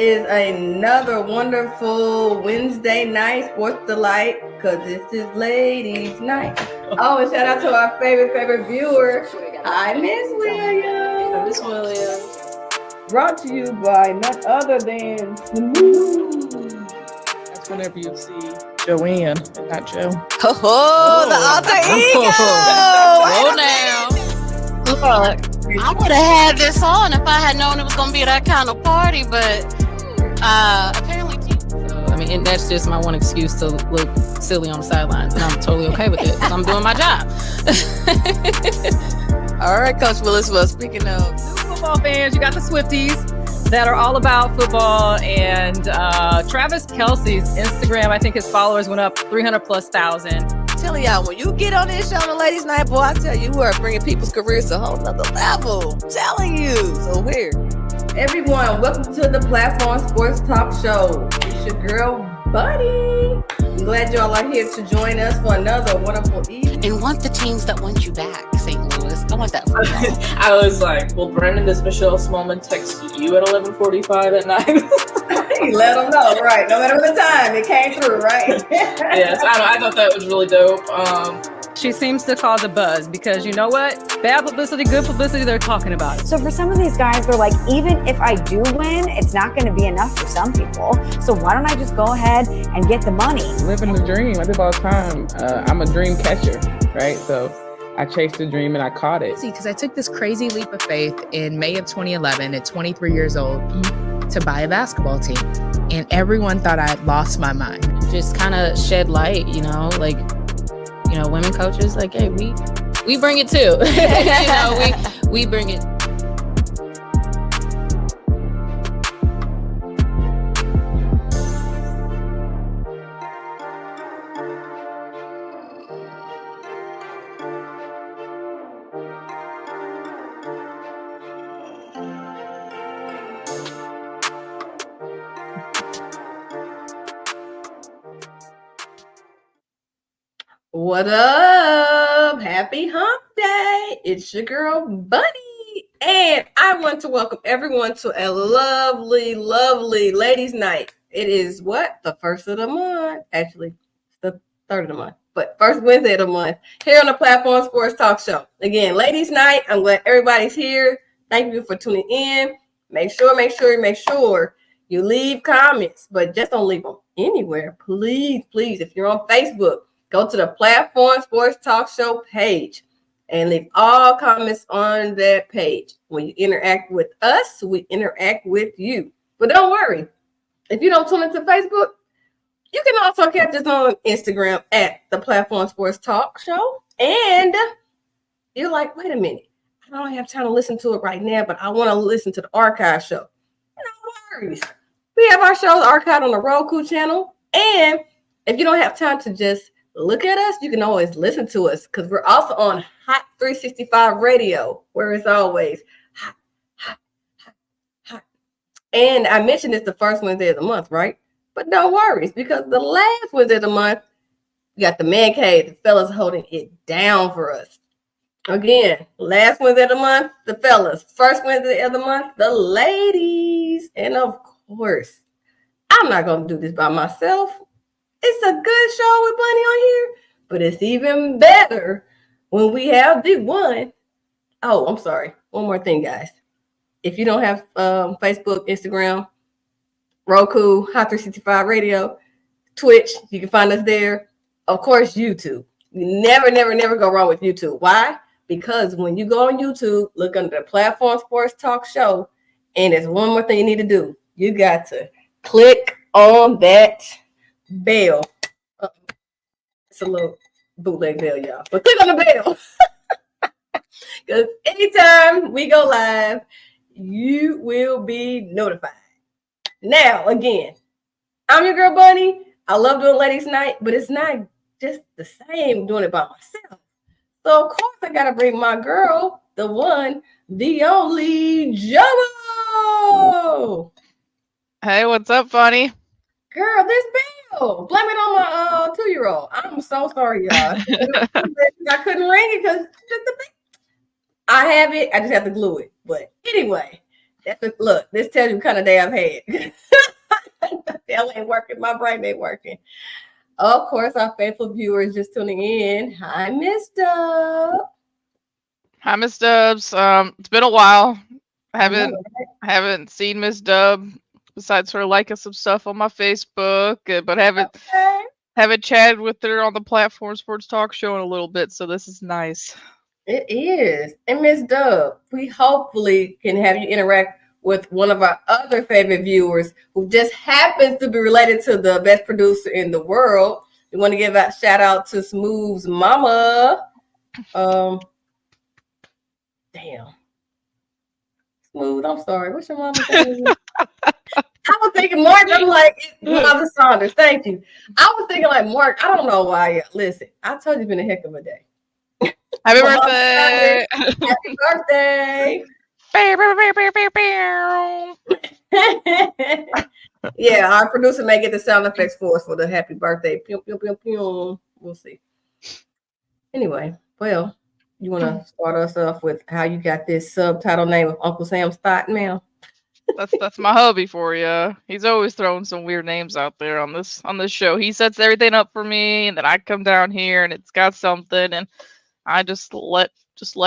is another wonderful Wednesday night sports delight because this is ladies' night. Oh, and shout out to our favorite viewer. Hi, Miss Williams. Miss Williams. Brought to you by none other than Smoooth. That's whenever you see Joanne, not Joe. Oh, the alter ego. Roll now. Look, I would have had this on if I had known it was going to be that kind of party, but apparently. I mean, and that's just my one excuse to look silly on the sidelines, and I'm totally okay with it. I'm doing my job. All right, Coach Willis. Well, speaking of football fans, you got the Swifties that are all about football, and Travis Kelce's Instagram, I think his followers went up 300,000+. Telling y'all, when you get on this show on the ladies' night, boy, I tell you, we are bringing people's careers to a whole nother level. I'm telling you. So here. Everyone, welcome to the Platform Sports Talk Show. It's your girl, Buddy. I'm glad y'all are here to join us for another wonderful evening. And want the teams that want you back, St. Louis. I want that for y'all. I was like, well, Brandon, does Michelle Smallman text you at 11:45 at night? Let them know, right? No matter the time, it came through, right? Yes, I thought that was really dope. She seems to cause a buzz because you know what? Bad publicity, good publicity, they're talking about it. So for some of these guys, they're like, even if I do win, it's not going to be enough for some people. So why don't I just go ahead and get the money? Living the dream. I do all the time. I'm a dream catcher, right? So I chased the dream and I caught it. Because I took this crazy leap of faith in May of 2011 at 23 years old to buy a basketball team. And everyone thought I had lost my mind. Just kind of shed light, women coaches, like, hey, we bring it too. we bring it. What up? Happy hump day. It's your girl, Buddy. And I want to welcome everyone to a lovely ladies' night. It is the first of the month. Actually, it's the third of the month, but first Wednesday of the month here on the Platform Sports Talk Show. Again, ladies' night. I'm glad everybody's here. Thank you for tuning in. Make sure you leave comments, but just don't leave them anywhere. Please, if you're on Facebook, go to the Platform Sports Talk Show page and leave all comments on that page. When you interact with us, we interact with you. But don't worry. If you don't tune into Facebook, you can also catch us on Instagram at the Platform Sports Talk Show. And you're like, wait a minute. I don't have time to listen to it right now, but I want to listen to the archive show. No worries. We have our shows archived on the Roku channel. And if you don't have time to just look at us, you can always listen to us because we're also on Hot 365 Radio, where it's always hot. And I mentioned it's the first Wednesday of the month, right? But no worries, because the last Wednesday of the month, we got the man cave, the fellas holding it down for us. Again, last Wednesday of the month, the fellas. First Wednesday of the month, the ladies. And of course, I'm not going to do this by myself. It's a good show with Bunny on here, but it's even better when we have the one. Oh, I'm sorry. One more thing, guys. If you don't have Facebook, Instagram, Roku, Hot 365 Radio, Twitch, you can find us there. Of course, YouTube. You never go wrong with YouTube. Why? Because when you go on YouTube, look under the Platform Sports Talk Show, and there's one more thing you need to do. You got to click on that bell. It's a little bootleg bell, y'all. But click on the bell. Because anytime we go live, you will be notified. Now, again, I'm your girl, Bunny. I love doing ladies' night, but it's not just the same doing it by myself. So, of course, I got to bring my girl, the one, the only, Joe. Hey, what's up, Bunny? Girl, this bell. Blame it on my 2-year-old. I'm so sorry, y'all. I couldn't ring it because I have it. I just have to glue it. But anyway, Look, this tells you what kind of day I've had. Hell ain't working. My brain ain't working. Of course, our faithful viewers just tuning in. Hi, Miss Dub. Hi, Miss Dubs. It's been a while. I I know, haven't seen Miss Dub besides her liking some stuff on my Facebook, but right? haven't chatted with her on the platform Sports Talk Show in a little bit. So this is nice. It is. And Miss Dub, we hopefully can have you interact with one of our other favorite viewers who just happens to be related to the best producer in the world. We want to give a shout out to Smooth's mama. Damn. Smooth, I'm sorry. What's your mama's name? I was thinking Mark. I'm like, Mother Saunders. Thank you. I was thinking like Mark. I don't know why. Listen, I told you it's been a heck of a day. Happy birthday! Happy birthday! Yeah, our producer may get the sound effects for us for the happy birthday. Pew, pew, pew, pew. We'll see. Anyway, well, you want to start us off with how you got this subtitle name of Uncle Sam's Thought Mail? That's my hubby for you. He's always throwing some weird names out there on this show. He sets everything up for me, and then I come down here and it's got something, and I just let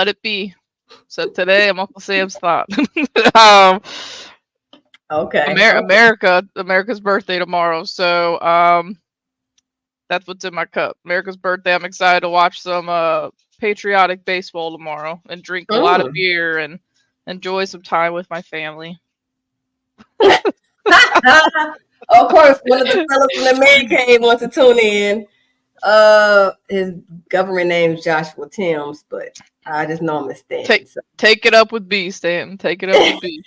it be. So today I'm Uncle Sam's Thought. Okay. America's birthday tomorrow. So that's what's in my cup. America's birthday. I'm excited to watch some patriotic baseball tomorrow and drink a lot of beer and enjoy some time with my family. Of course, one of the fellas from the man cave wants to tune in. His government name is Joshua Timms, but I just know him as Stan. Take it up with B, Stanton. Take it up with B.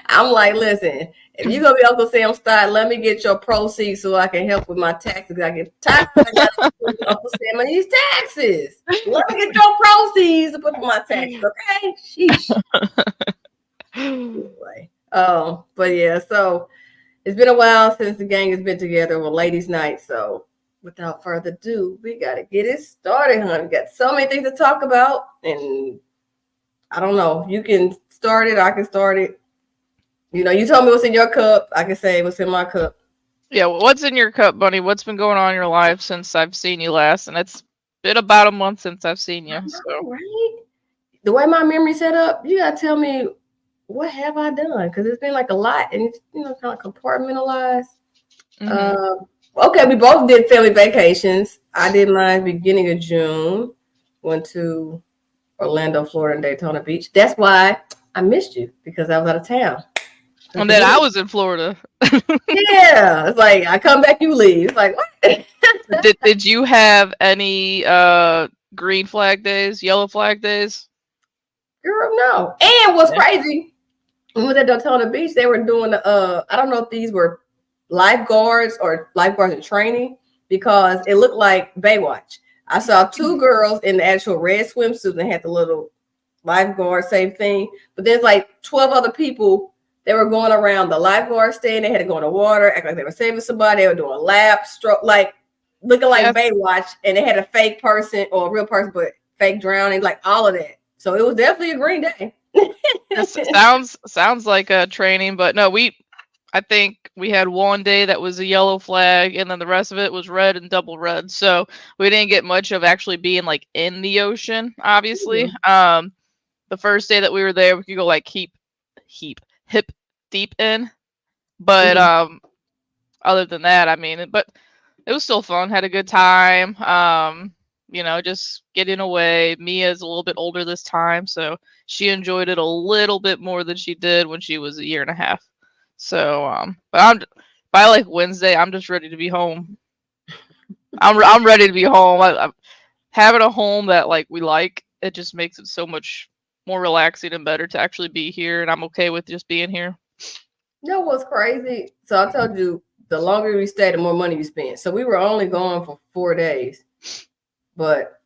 I'm like, listen, if you're gonna be Uncle Sam's Thought, let me get your proceeds so I can help with my taxes. I get tired of Uncle Sam on these taxes. Let me get your proceeds to put for my taxes, okay? Sheesh. Anyway, but yeah, so it's been a while since the gang has been together with ladies' night. So without further ado, we gotta get it started, honey. We got so many things to talk about, and I don't know. You can start it, I can start it. You know, you told me what's in your cup. I can say what's in my cup. Yeah, well, what's in your cup, Bunny? What's been going on in your life since I've seen you last? And it's been about a month since I've seen you. So. Right? The way my memory's set up, you gotta tell me what have I done? Because it's been like a lot, and it's kind of compartmentalized. Okay, we both did family vacations. I did mine beginning of June. Went to Orlando, Florida, and Daytona Beach. That's why I missed you, because I was out of town. And then I was in Florida. Yeah, it's like I come back, you leave. It's like what? Did you have any green flag days, yellow flag days? Girl, no. And what's crazy, when we was at Daytona Beach, they were doing I don't know if these were lifeguards or lifeguards in training, because it looked like Baywatch. I saw two girls in the actual red swimsuit and had the little lifeguard, same thing. But there's like 12 other people. They were going around the lifeguard stand. They had to go in the water, act like they were saving somebody. They were doing lap stroke, like looking like Baywatch, and they had a fake person or a real person, but fake drowning, like all of that. So it was definitely a green day. sounds like a training, but no, I think we had one day that was a yellow flag, and then the rest of it was red and double red. So we didn't get much of actually being like in the ocean, obviously. The first day that we were there, we could go like hip deep in. But other than that, I mean, but it was still fun. Had a good time. Just getting away. Mia's a little bit older this time, so she enjoyed it a little bit more than she did when she was a year and a half. So, but by like Wednesday, I'm just ready to be home. I'm ready to be home. I'm having a home that like we like. It just makes it so much more relaxing and better to actually be here, and I'm okay with just being here. You know what's crazy? So I told you, the longer we stay, the more money you spend. So we were only gone for 4 days, but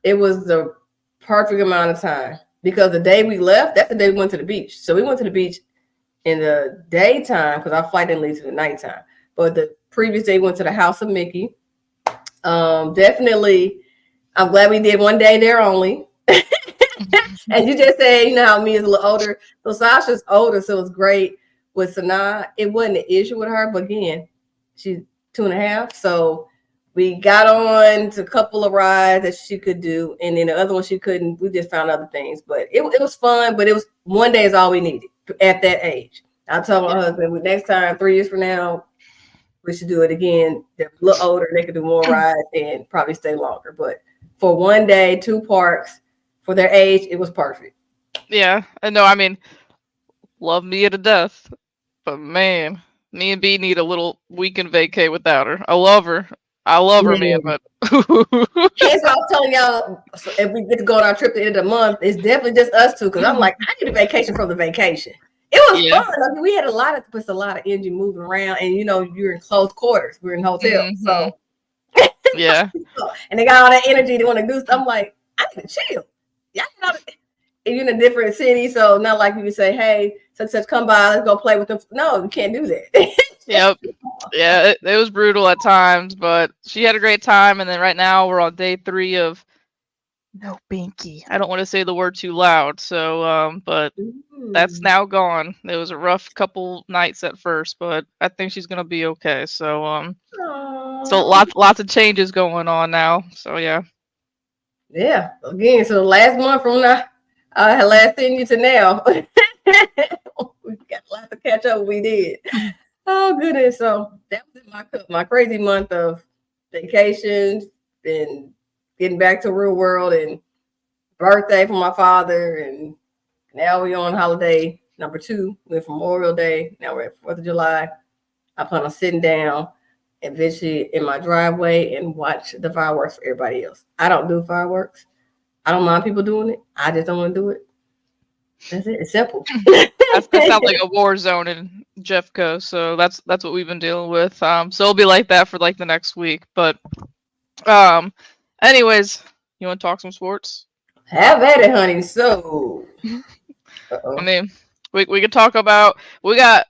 it was the perfect amount of time, because the day we left, that's the day we went to the beach. So we went to the beach in the daytime because our flight didn't leave to the nighttime. But the previous day we went to the house of Mickey. Definitely, I'm glad we did one day there only. And you just said, you know how me is a little older. So Sasha's older, so it's great with Sanaa. It wasn't an issue with her, but again, she's 2.5. So we got on to a couple of rides that she could do, and then the other one she couldn't. We just found other things, but it was fun. But it was one day is all we needed at that age. I told my husband, next time, 3 years from now, we should do it again. They're a little older, they could do more rides and probably stay longer. But for one day, 2 parks for their age, it was perfect. Yeah, and no, I mean, love Mia to death, but man, me and B need a little weekend vacay without her. I love her, Mia, but That's what I was telling y'all. So if we get to go on our trip at the end of the month, it's definitely just us two. Because I'm like, I need a vacation from the vacation. It was fun. I mean, we had a lot of energy moving around, and you know, you're in close quarters. We're in hotels, so yeah. And they got all that energy. They want to do stuff. I'm like, I need to chill. Yeah, you're in a different city, so not like you would say, "Hey, such come by, let's go play with them." No, you can't do that. Yep. Yeah, it was brutal at times, but she had a great time. And then right now we're on day 3 of no binky. I don't want to say the word too loud, so but that's now gone. It was a rough couple nights at first, but I think she's gonna be okay. So so lots of changes going on now. So yeah. Yeah. Again, so the last month from now, last seen you to now, we got a lot to catch up. We did. Oh goodness! So that was my crazy month of vacations and getting back to real world and birthday for my father, and now we're on holiday number 2. Went from Memorial Day. Now we're at 4th of July. I plan on sitting down and visit in my driveway and watch the fireworks for everybody else. I don't do fireworks. I don't mind people doing it. I just don't want to do it. That's it. It's simple. That sounds like a war zone in Jeffco. So that's what we've been dealing with. So it'll be like that for like the next week. But anyways, you want to talk some sports? Have at it, honey. So I mean, we could talk about, we got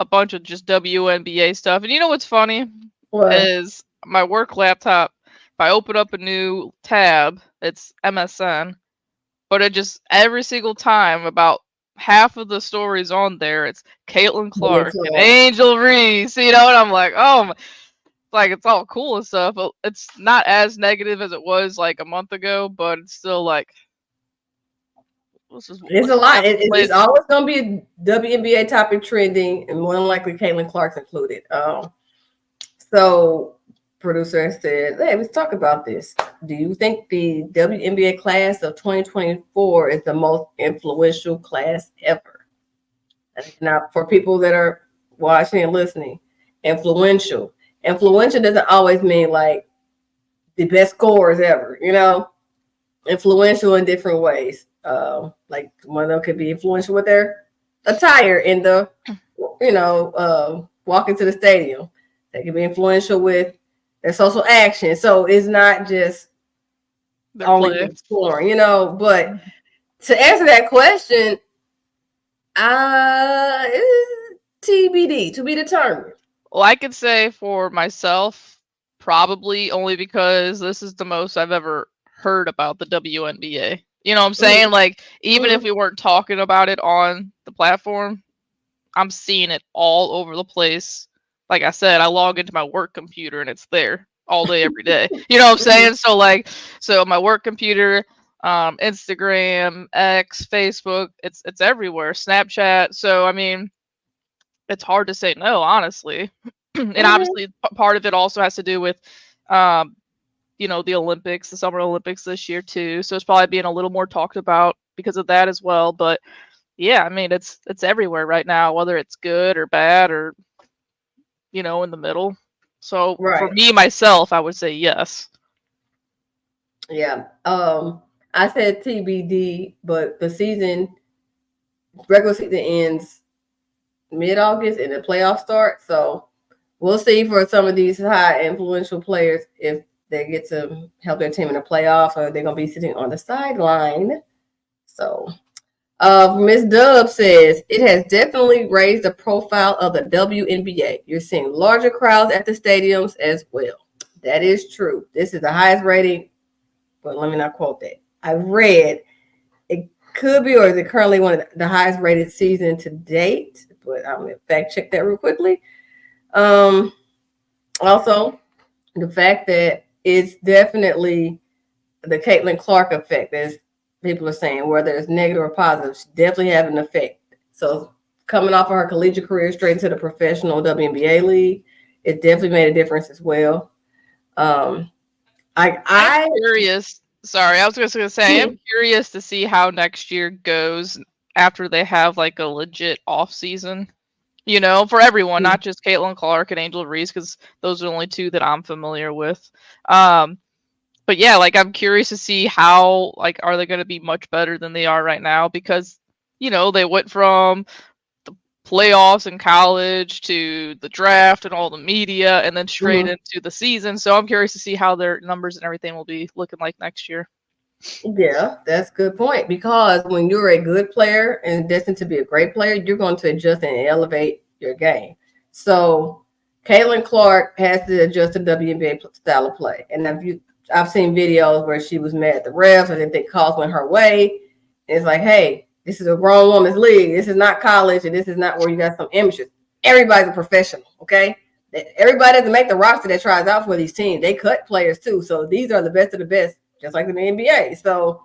a bunch of just WNBA stuff. And you know what's funny? What? Is my work laptop, if I open up a new tab, it's MSN, but it just every single time about half of the stories on there, it's Caitlin Clark and Angel Reese, you know, and I'm like, oh, like it's all cool and stuff. But it's not as negative as it was like a month ago, but it's still like, it's a lot. It's always going to be a WNBA topic trending, and more than likely Caitlin Clark's included. So producer said, hey, let's talk about this. Do you think the WNBA class of 2024 is the most influential class ever? Now, for people that are watching and listening, influential doesn't always mean like the best scorers ever, you know, influential in different ways. Like one of them could be influential with their attire in the, you know, walking to the stadium. They can be influential with their social action. So it's not just only scoring, you know. But to answer that question, it's TBD, to be determined. Well, I could say for myself, probably only because this is the most I've ever heard about the WNBA. You know what I'm saying? Like, even if we weren't talking about it on the platform, I'm seeing it all over the place. Like I said, I log into my work computer and it's there all day, every day. You know what I'm saying? So my work computer, Instagram, X, Facebook, it's everywhere. Snapchat. So, I mean, it's hard to say no, honestly. And obviously part of it also has to do with, you know, the Olympics, the Summer Olympics this year too. So it's probably being a little more talked about because of that as well. But yeah, I mean, it's everywhere right now, whether it's good or bad or, you know, in the middle. So for me, myself, I would say yes. Yeah. I said TBD, but the regular season ends mid-August and the playoffs start. So we'll see for some of these high influential players if they get to help their team in the playoffs or they're going to be sitting on the sideline. So Miss Dub says, it has definitely raised the profile of the WNBA. You're seeing larger crowds at the stadiums as well. That is true. This is the highest rating, but let me not quote that. I read Could be, or is it currently one of the highest rated season to date? But I'm gonna fact check that real quickly. Also, the fact that it's definitely the Caitlin Clark effect, as people are saying, whether it's negative or positive, she definitely have an effect. So coming off of her collegiate career straight into the professional WNBA league, it definitely made a difference as well. I'm curious. Sorry, I was just gonna say I am curious to see how next year goes after they have like a legit off season. You know, for everyone, not just Caitlin Clark and Angel Reese, because those are the only two that I'm familiar with. But yeah, like I'm curious to see how, like, are they going to be much better than they are right now? Because they went from the playoffs in college to the draft and all the media, and then straight into the season. So I'm curious to see how their numbers and everything will be looking like next year. Yeah, that's a good point, because when you're a good player and destined to be a great player, you're going to adjust and elevate your game. So Caitlin Clark has to adjust to WNBA style of play. And I've seen videos where she was mad at the refs. I think calls went her way. And it's like, hey, this is a grown woman's league. This is not college, and this is not where you got some amateurs. Everybody's a professional, okay? Everybody doesn't make the roster that tries out for these teams. They cut players too. So these are the best of the best, just like in the NBA. So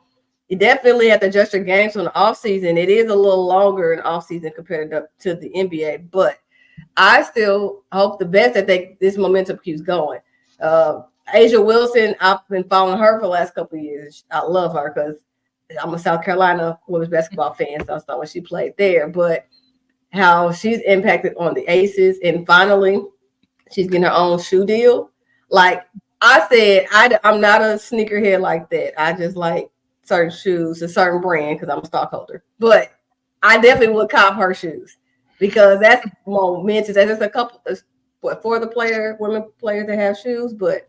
you definitely have to adjust your games from the offseason. It is a little longer in offseason compared to the NBA, but I still hope the best that this momentum keeps going. Asia Wilson, I've been following her for the last couple of years. I love her because I'm a South Carolina women's basketball fan, so I saw when she played there. But how she's impacted on the Aces, and finally she's getting her own shoe deal. Like I said, I'm not a sneakerhead like that. I just like certain shoes, a certain brand, because I'm a stockholder. But I definitely would cop her shoes, because that's momentous. There's a couple for the women players that have shoes, but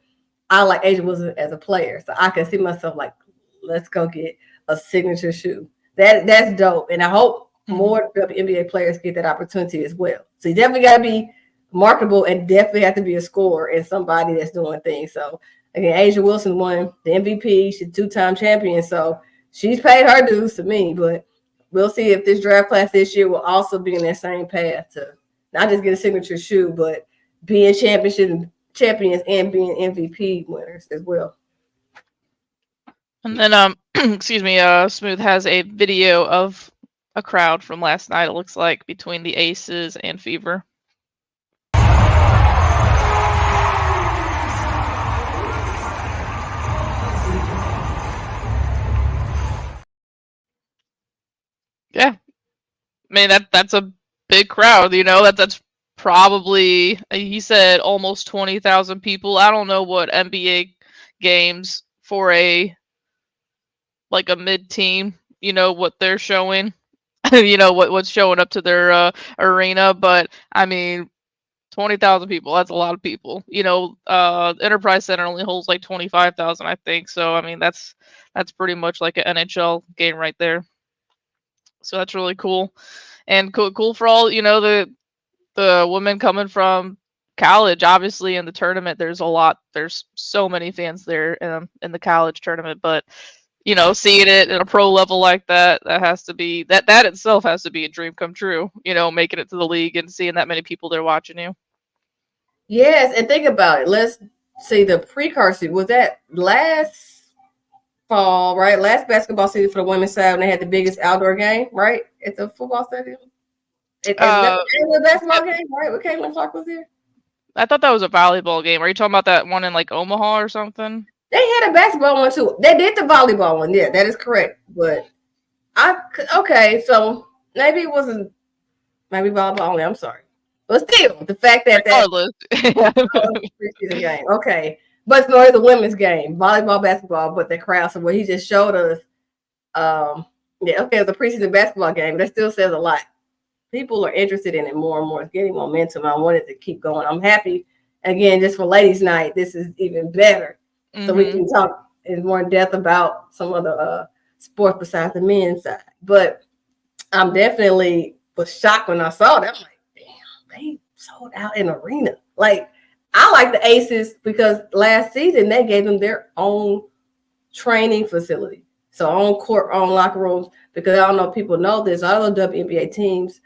I like Asia Wilson as a player, so I can see myself like, let's go get a signature shoe. That's dope, and I hope more NBA players get that opportunity as well. So you definitely got to be marketable and definitely have to be a scorer and somebody that's doing things. So again, Asia Wilson won the MVP. She's a two-time champion, so she's paid her dues to me. But we'll see if this draft class this year will also be in that same path to not just get a signature shoe, but being champions and being MVP winners as well. And then excuse me, Smoooth has a video of a crowd from last night, it looks like, between the Aces and Fever. Yeah. I mean, that's a big crowd, that's probably, he said, almost 20,000 people. I don't know what NBA games for a mid-team, what they're showing, what's showing up to their arena, but I mean, 20,000 people, that's a lot of people. Enterprise Center only holds like 25,000, I think. So I mean, that's pretty much like an NHL game right there. So that's really cool, and cool for all the women coming from college. Obviously, in the tournament, there's so many fans there in the college tournament, but seeing it at a pro level like that has to be that itself has to be a dream come true. Making it to the league and seeing that many people there watching you. Yes, and think about it. Let's see, the precursor was that last fall, right? Last basketball season for the women's side, when they had the biggest outdoor game, right, at the football stadium. It was a basketball game, right? When Caitlin Clark was there. I thought that was a volleyball game. Are you talking about that one in like Omaha or something? They had a basketball one too. They did the volleyball one. Yeah, that is correct. But so maybe it wasn't volleyball only. I'm sorry. But still, the fact that preseason game. Okay. But no, it's a women's game. Volleyball, basketball, but the crowd. So what he just showed us, it's a preseason basketball game. That still says a lot. People are interested in it more and more. It's getting momentum. I wanted to keep going. I'm happy. Again, just for ladies' night, this is even better. So we can talk in more depth about some of the sports besides the men's side. But I'm definitely was shocked when I saw that. I'm like, damn, they sold out an arena. Like, I like the Aces because last season they gave them their own training facility. So on court, on locker rooms, because I don't know if people know this, all the WNBA teams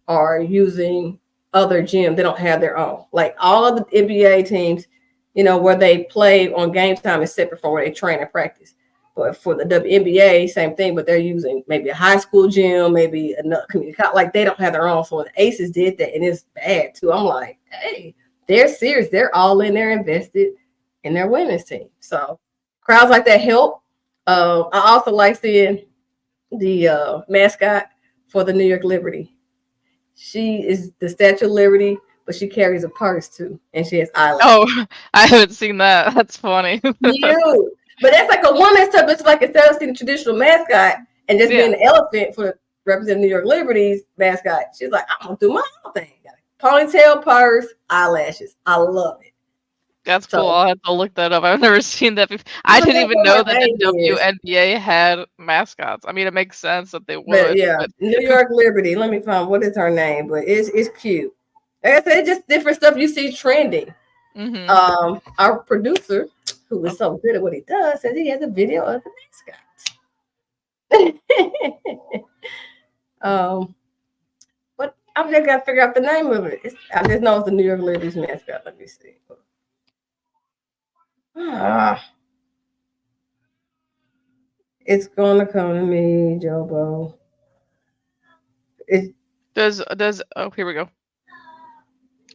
are using other gyms. They don't have their own. Like all of the NBA teams, where they play on game time is separate from where they train and practice. But for the WNBA, same thing, but they're using maybe a high school gym, maybe another community college. Like they don't have their own. So when the Aces did that, and it's bad too. I'm like, hey, they're serious. They're all in there invested in their women's team. So crowds like that help. I also like seeing the mascot for the New York Liberty. She is the Statue of Liberty, but she carries a purse too, and she has eyelashes. Oh, I haven't seen that. That's funny. But that's like a woman's touch. It's like instead of seeing the traditional mascot and just being an elephant for representing New York Liberty's mascot, she's like, I'm gonna do my own thing. Ponytail, purse, eyelashes. I love it. That's cool. I'll have to look that up. I've never seen that before. I didn't even know that the WNBA had mascots. I mean, it makes sense that they would. But New York Liberty. Let me find what is her name, but it's cute. Like I said, it's just different stuff you see trending. Mm-hmm. Our producer, who is so good at what he does, says he has a video of the mascot. But I've just got to figure out the name of it. I just know it's the New York Liberty's mascot. Let me see. It's gonna come to me, Jobo. Does oh, here we go.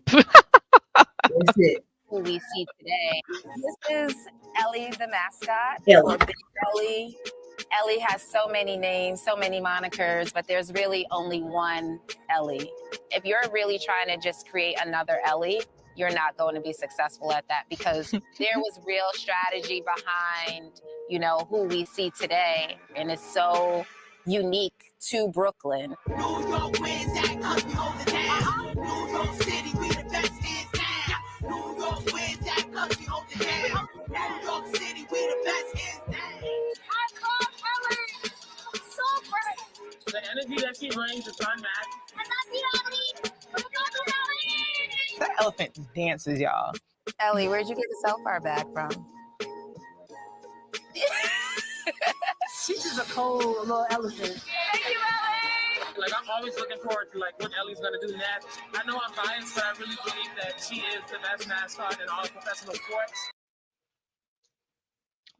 That's it. Who we see today. This is Ellie the mascot. Ellie. Or Big Ellie. Ellie has so many names, so many monikers, but there's really only one Ellie. If you're really trying to just create another Ellie, you're not going to be successful at that, because there was real strategy behind, who we see today. And it's so unique to Brooklyn. New York wins that 'cause we hold it down. New York City, we the best hands down. New York wins that 'cause we hold it down. New York City, we the best hands down. I love Ellie. So great. The energy that she brings is unmatched. And that's the Ellie. That elephant dances, y'all. Ellie, where'd you get the self-bar bag from? She's just a cold little elephant. Thank you, Ellie. Like, I'm always looking forward to what Ellie's gonna do next. I know I'm biased, but I really believe that she is the best mascot in all professional sports.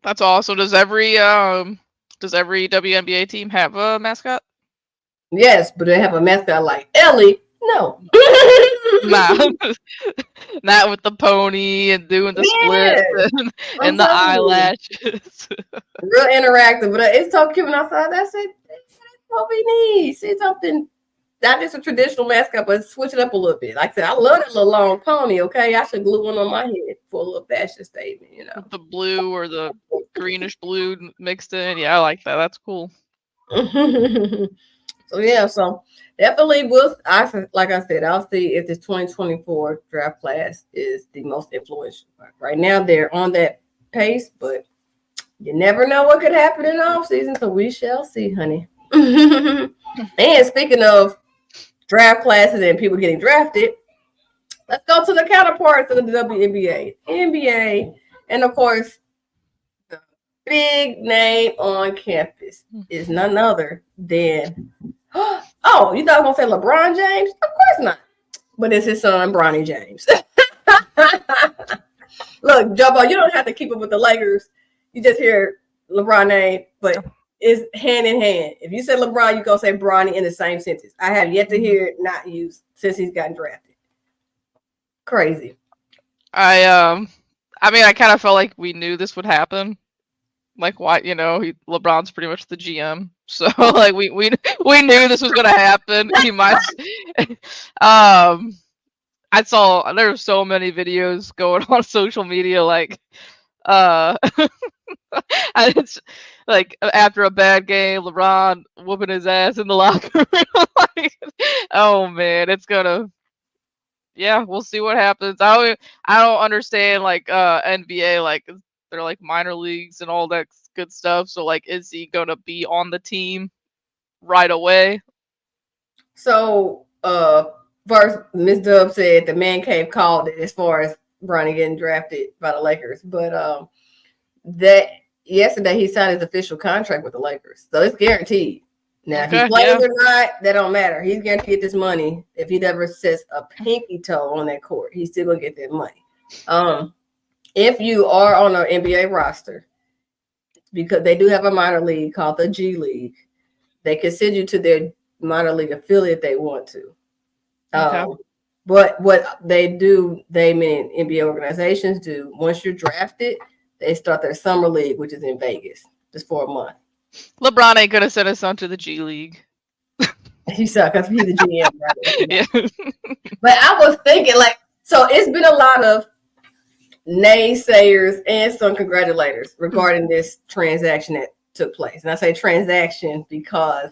That's awesome. Does every WNBA team have a mascot? Yes, but they have a mascot like Ellie. No. Nah. Not with the pony and doing the split and the eyelashes. Real interactive, but it's so cute outside. That's it. That's what we need. See something, not just a traditional mascot, but switch it up a little bit. Like I said, I love that little long pony. Okay, I should glue one on my head for a little fashion statement. The blue or the greenish blue mixed in. Yeah, I like that. That's cool. So definitely like I said, I'll see if this 2024 draft class is the most influential. Right now they're on that pace, but you never know what could happen in the offseason, so we shall see, honey. And speaking of draft classes and people getting drafted, let's go to the counterparts of the WNBA, NBA, and of course, the big name on campus is none other than oh, you thought I was gonna say LeBron James? Of course not. But it's his son, Bronny James. Look, Jobo, you don't have to keep up with the Lakers. You just hear LeBron name, but it's hand in hand. If you say LeBron, you're gonna say Bronny in the same sentence. I have yet to hear it not used since he's gotten drafted. Crazy. I mean, I kind of felt like we knew this would happen. Like, why, LeBron's pretty much the GM, so like we knew this was gonna happen. He might. I saw there were so many videos going on social media, like, it's like after a bad game, LeBron whooping his ass in the locker room. Like, oh man, it's gonna. Yeah, we'll see what happens. I don't understand NBA, like they're like minor leagues and all that good stuff. So like, is he gonna be on the team right away? So first Ms. Dub said the man cave called it as far as Bronny getting drafted by the Lakers, but that yesterday he signed his official contract with the Lakers, so it's guaranteed. Now, if he Okay, plays yeah. or not, that don't matter. He's going to get this money. If he never sets a pinky toe on that court, he's still going to get that money. If you are on an NBA roster, because they do have a minor league called the G League, they can send you to their minor league affiliate if they want to. Okay. But what they do, they mean NBA organizations do, once you're drafted, they start their summer league, which is in Vegas, just for a month. LeBron ain't gonna send his son to the G League. He sucks because he's the GM, right? Yeah. But I was thinking, like, so it's been a lot of naysayers and some congratulators regarding this transaction that took place. And I say transaction because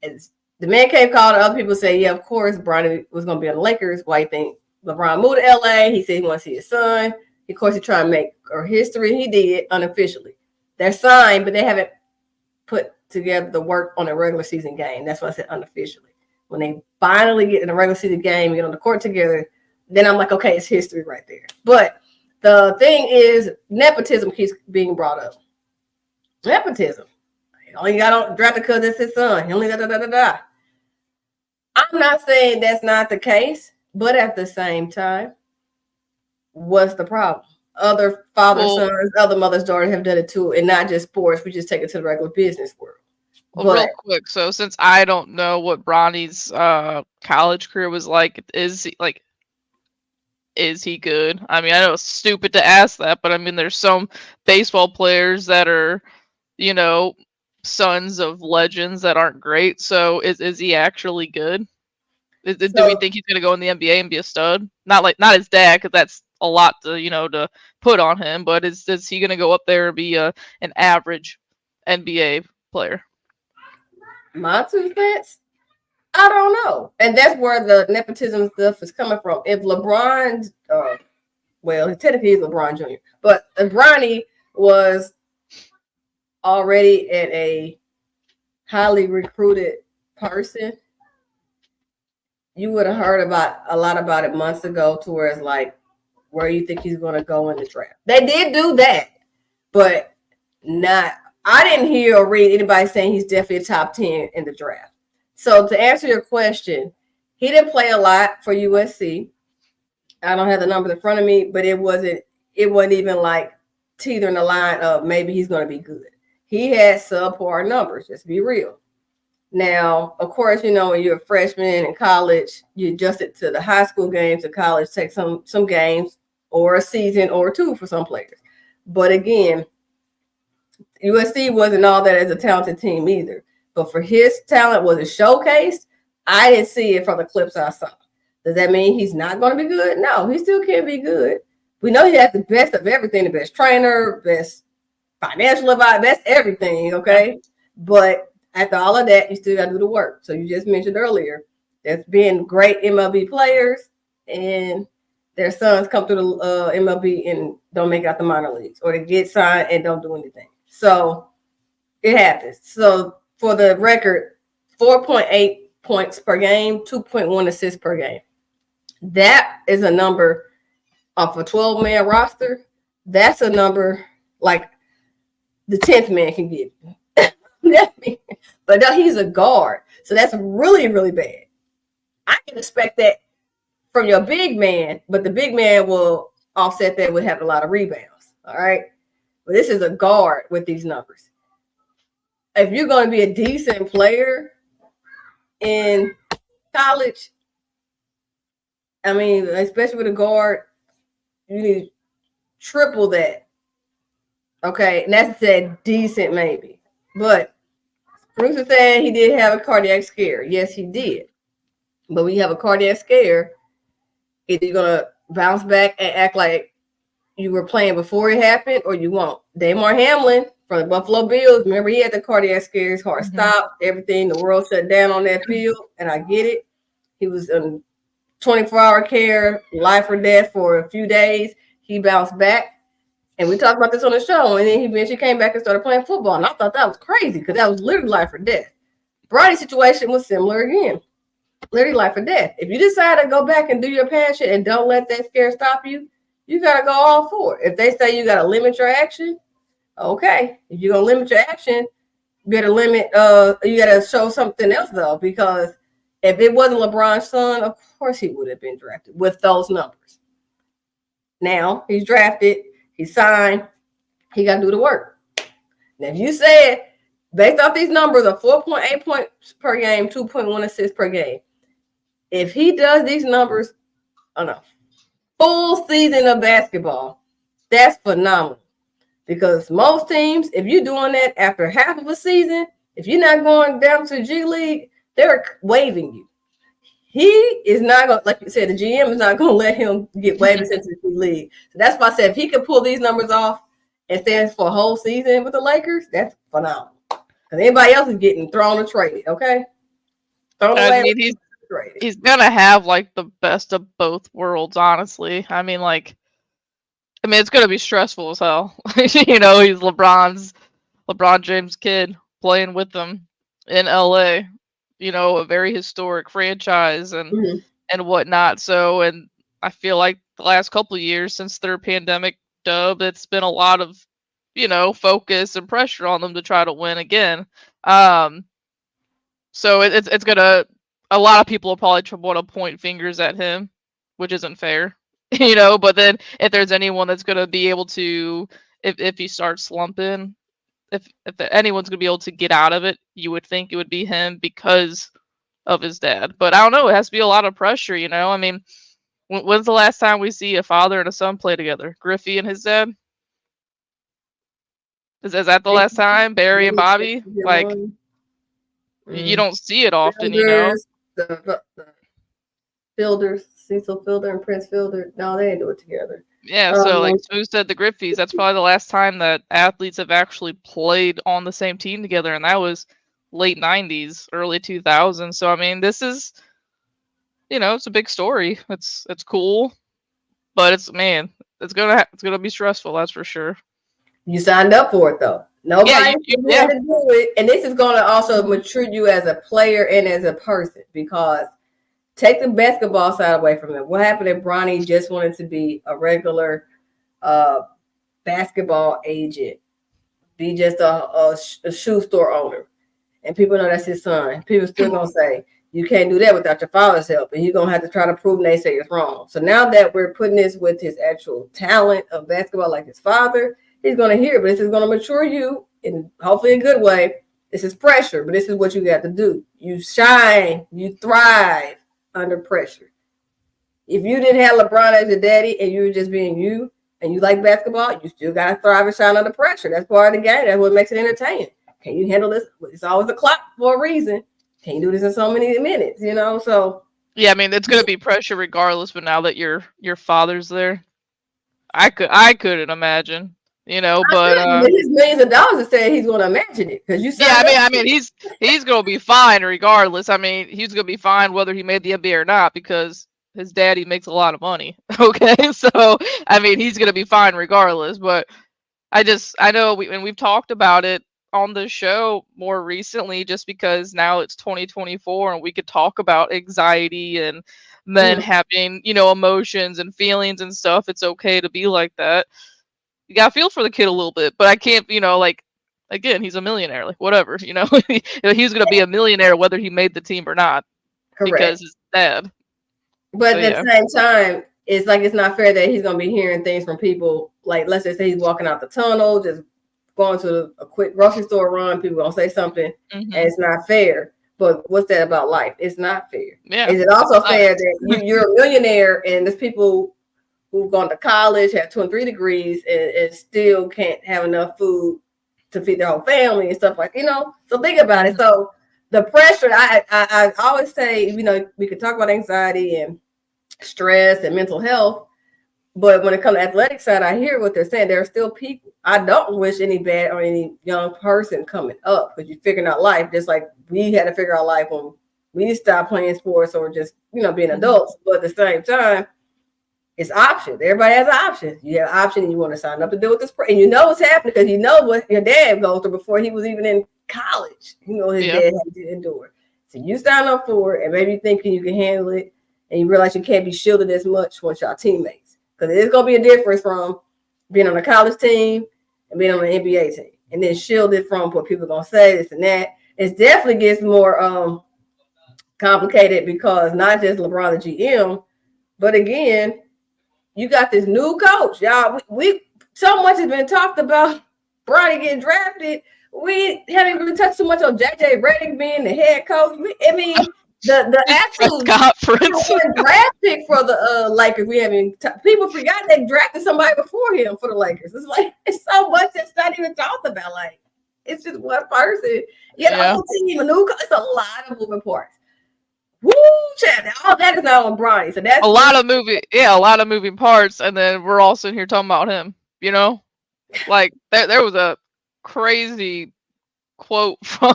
it's the man cave called, other people say, yeah, of course, Bronny was going to be on the Lakers. Why you think LeBron moved to LA? He said he wants to see his son. Of course, he tried to make history. He did unofficially. They're signed, but they haven't put together the work on a regular season game. That's why I said unofficially. When they finally get in a regular season game, get on the court together, then I'm like, okay, it's history right there. But the thing is, nepotism keeps being brought up. Nepotism. He only got drafted because it's his son. He only da. I'm not saying that's not the case, but at the same time, what's the problem? Other fathers, sons, other mothers, daughters have done it too, and not just sports. We just take it to the regular business world. Well, real quick, so since I don't know what Bronny's college career was like, is he good? I mean, I know it's stupid to ask that, but I mean, there's some baseball players that are, you know, sons of legends that aren't great. So is he actually good? Do we think he's gonna go in the NBA and be a stud? Not his dad, because that's a lot to put on him. But is he gonna go up there and be an average NBA player? My 2 cents, I don't know, and that's where the nepotism stuff is coming from. If LeBron, well, technically he's LeBron Jr., but if Bronny was already at a highly recruited person, you would have heard a lot about it months ago, to where it's like, where you think he's going to go in the draft. They did do that, but I didn't hear or read anybody saying he's definitely a top 10 in the draft. So to answer your question, he didn't play a lot for USC. I don't have the numbers in front of me, but it wasn't even like teetering the line of maybe he's going to be good. He had subpar numbers, just be real. Now, of course, when you're a freshman in college, you adjust it to the high school games, to college, take some games or a season or two for some players. But again, USC wasn't all that as a talented team either. But for his talent, was it showcased? I didn't see it from the clips I saw. Does that mean he's not going to be good? No, he still can be good. We know he has the best of everything, the best trainer, best financial advisor, best everything, okay? But after all of that, you still got to do the work. So you just mentioned earlier, there's been great MLB players, and their sons come through the MLB and don't make it out the minor leagues, or they get signed and don't do anything. So it happens. So for the record, 4.8 points per game, 2.1 assists per game. That is a number off a 12-man roster. That's a number like the 10th man can get. But no, he's a guard. So that's really, really bad. I can expect that from your big man, but the big man will offset that with having a lot of rebounds. All right. But this is a guard with these numbers. If you're going to be a decent player in college, I mean, especially with a guard, you need triple that. Okay. And that's that decent maybe. But Bruce is saying he did have a cardiac scare. Yes, he did. But when you have a cardiac scare, either you're going to bounce back and act like you were playing before it happened, or you won't. Damar Hamlin from the Buffalo Bills, remember, he had the cardiac scare. His heart stopped. Everything, the world shut down on that field, and I get it. He was in 24-hour care, life or death for a few days. He bounced back. And we talked about this on the show, and then he eventually came back and started playing football. And I thought that was crazy, because that was literally life or death. Bronny's situation was similar again. Literally life or death. If you decide to go back and do your passion and don't let that scare stop you, you got to go all for it. If they say you got to limit your action, Okay, if you're gonna limit your action, you gotta limit. You gotta show something else though, because if it wasn't LeBron's son, of course he would have been drafted with those numbers. Now he's drafted, he's signed, he got to do the work. Now, if you said based off these numbers of 4.8 points per game, 2.1 assists per game, if he does these numbers on a full season of basketball, that's phenomenal. Because most teams, if you're doing that after half of a season, if you're not going down to G League, they're waiving you. He is not going to, like you said, the GM is not going to let him get waived into the G League. So that's why I said if he could pull these numbers off and stand for a whole season with the Lakers, that's phenomenal. Because anybody else is getting thrown or traded, okay? Thrown away. I mean, he's gonna have like the best of both worlds, honestly. I mean, it's gonna be stressful as hell. You know, he's LeBron James' kid playing with them in LA. You know, a very historic franchise and whatnot. So, and I feel like the last couple of years since their pandemic dub, it's been a lot of, you know, focus and pressure on them to try to win again. So it's gonna. A lot of people will probably want to point fingers at him, which isn't fair, you know. But then if there's anyone that's gonna be able to, if he starts slumping, if anyone's gonna be able to get out of it, you would think it would be him because of his dad. But I don't know. It has to be a lot of pressure, you know. I mean, when's the last time we see a father and a son play together? Griffey and his dad. Is that the last time? Barry and Bobby? Like, you don't see it often, you know. The Fielders, Cecil Fielder and Prince Fielder, no, they didn't do it together. Yeah, so like Smoooth said, the Griffeys, that's probably the last time that athletes have actually played on the same team together, and that was late 90s, early 2000s. So I mean, this is, you know, it's a big story. It's cool, but it's gonna be stressful, that's for sure. You signed up for it though. Nobody had to do it, and this is going to also mature you as a player and as a person, because take the basketball side away from it. What happened if Bronny just wanted to be a regular basketball agent, be just a shoe store owner, and people know that's his son? People still gonna say you can't do that without your father's help, and you're gonna have to try to prove naysayers wrong. So now that we're putting this with his actual talent of basketball, like his father, he's going to hear it, but this is going to mature you in hopefully a good way. This is pressure, but this is what you got to do. You shine, you thrive under pressure. If you didn't have LeBron as your daddy and you were just being you and you like basketball, you still got to thrive and shine under pressure. That's part of the game. That's what makes it entertaining. Can you handle this? It's always a clock for a reason. Can you do this in so many minutes, you know? So yeah, I mean, it's going to be pressure regardless, but now that your father's there, I couldn't imagine. You know, but his millions of dollars is saying he's going to imagine it, because you said I mean, he's going to be fine regardless. I mean, he's going to be fine whether he made the NBA or not, because his daddy makes a lot of money. Okay, so I mean, he's going to be fine regardless. But I know we've talked about it on the show more recently, just because now it's 2024 and we could talk about anxiety and men having, you know, emotions and feelings and stuff. It's okay to be like that. You gotta feel for the kid a little bit, but I can't, you know, like, again, he's a millionaire, like whatever, you know. He's gonna be a millionaire whether he made the team or not. Correct. Because his dad. But so, at the same time, it's like it's not fair that he's gonna be hearing things from people. Like, let's just say he's walking out the tunnel, just going to a quick grocery store run. People gonna say something, and it's not fair. But what's that about life? It's not fair. Yeah. Is it also fair that you're a millionaire and there's people who've gone to college, have 2 and 3 degrees, and still can't have enough food to feed their whole family and stuff like, you know? So think about it. So the pressure, I always say, you know, we could talk about anxiety and stress and mental health, but when it comes to athletic side, I hear what they're saying. There are still people. I don't wish any bad or any young person coming up, because you're figuring out life just like we had to figure out life when we stopped playing sports or just, you know, being adults. But at the same time, it's options. Everybody has an option. You have an option and you want to sign up to deal with this. And you know what's happening because you know what your dad goes through before he was even in college. You know his dad had to endure. So you sign up for it and maybe you thinking you can handle it, and you realize you can't be shielded as much once y'all teammates. Because it's going to be a difference from being on a college team and being on an NBA team, and then shielded from what people are gonna say, this and that. It definitely gets more complicated because not just LeBron the GM, but again, you got this new coach, y'all. We so much has been talked about Bronny getting drafted. We haven't really touched too much on JJ Redick being the head coach. The actual conference draft pick for the Lakers. We haven't. People forgot they drafted somebody before him for the Lakers. It's like it's so much that's not even talked about. Like it's just one person. You know, whole team, a new. It's a lot of moving parts. Woo, Chad! All that is not on Bronny. So that's a lot of moving parts, and then we're all sitting here talking about him. You know, like there was a crazy quote from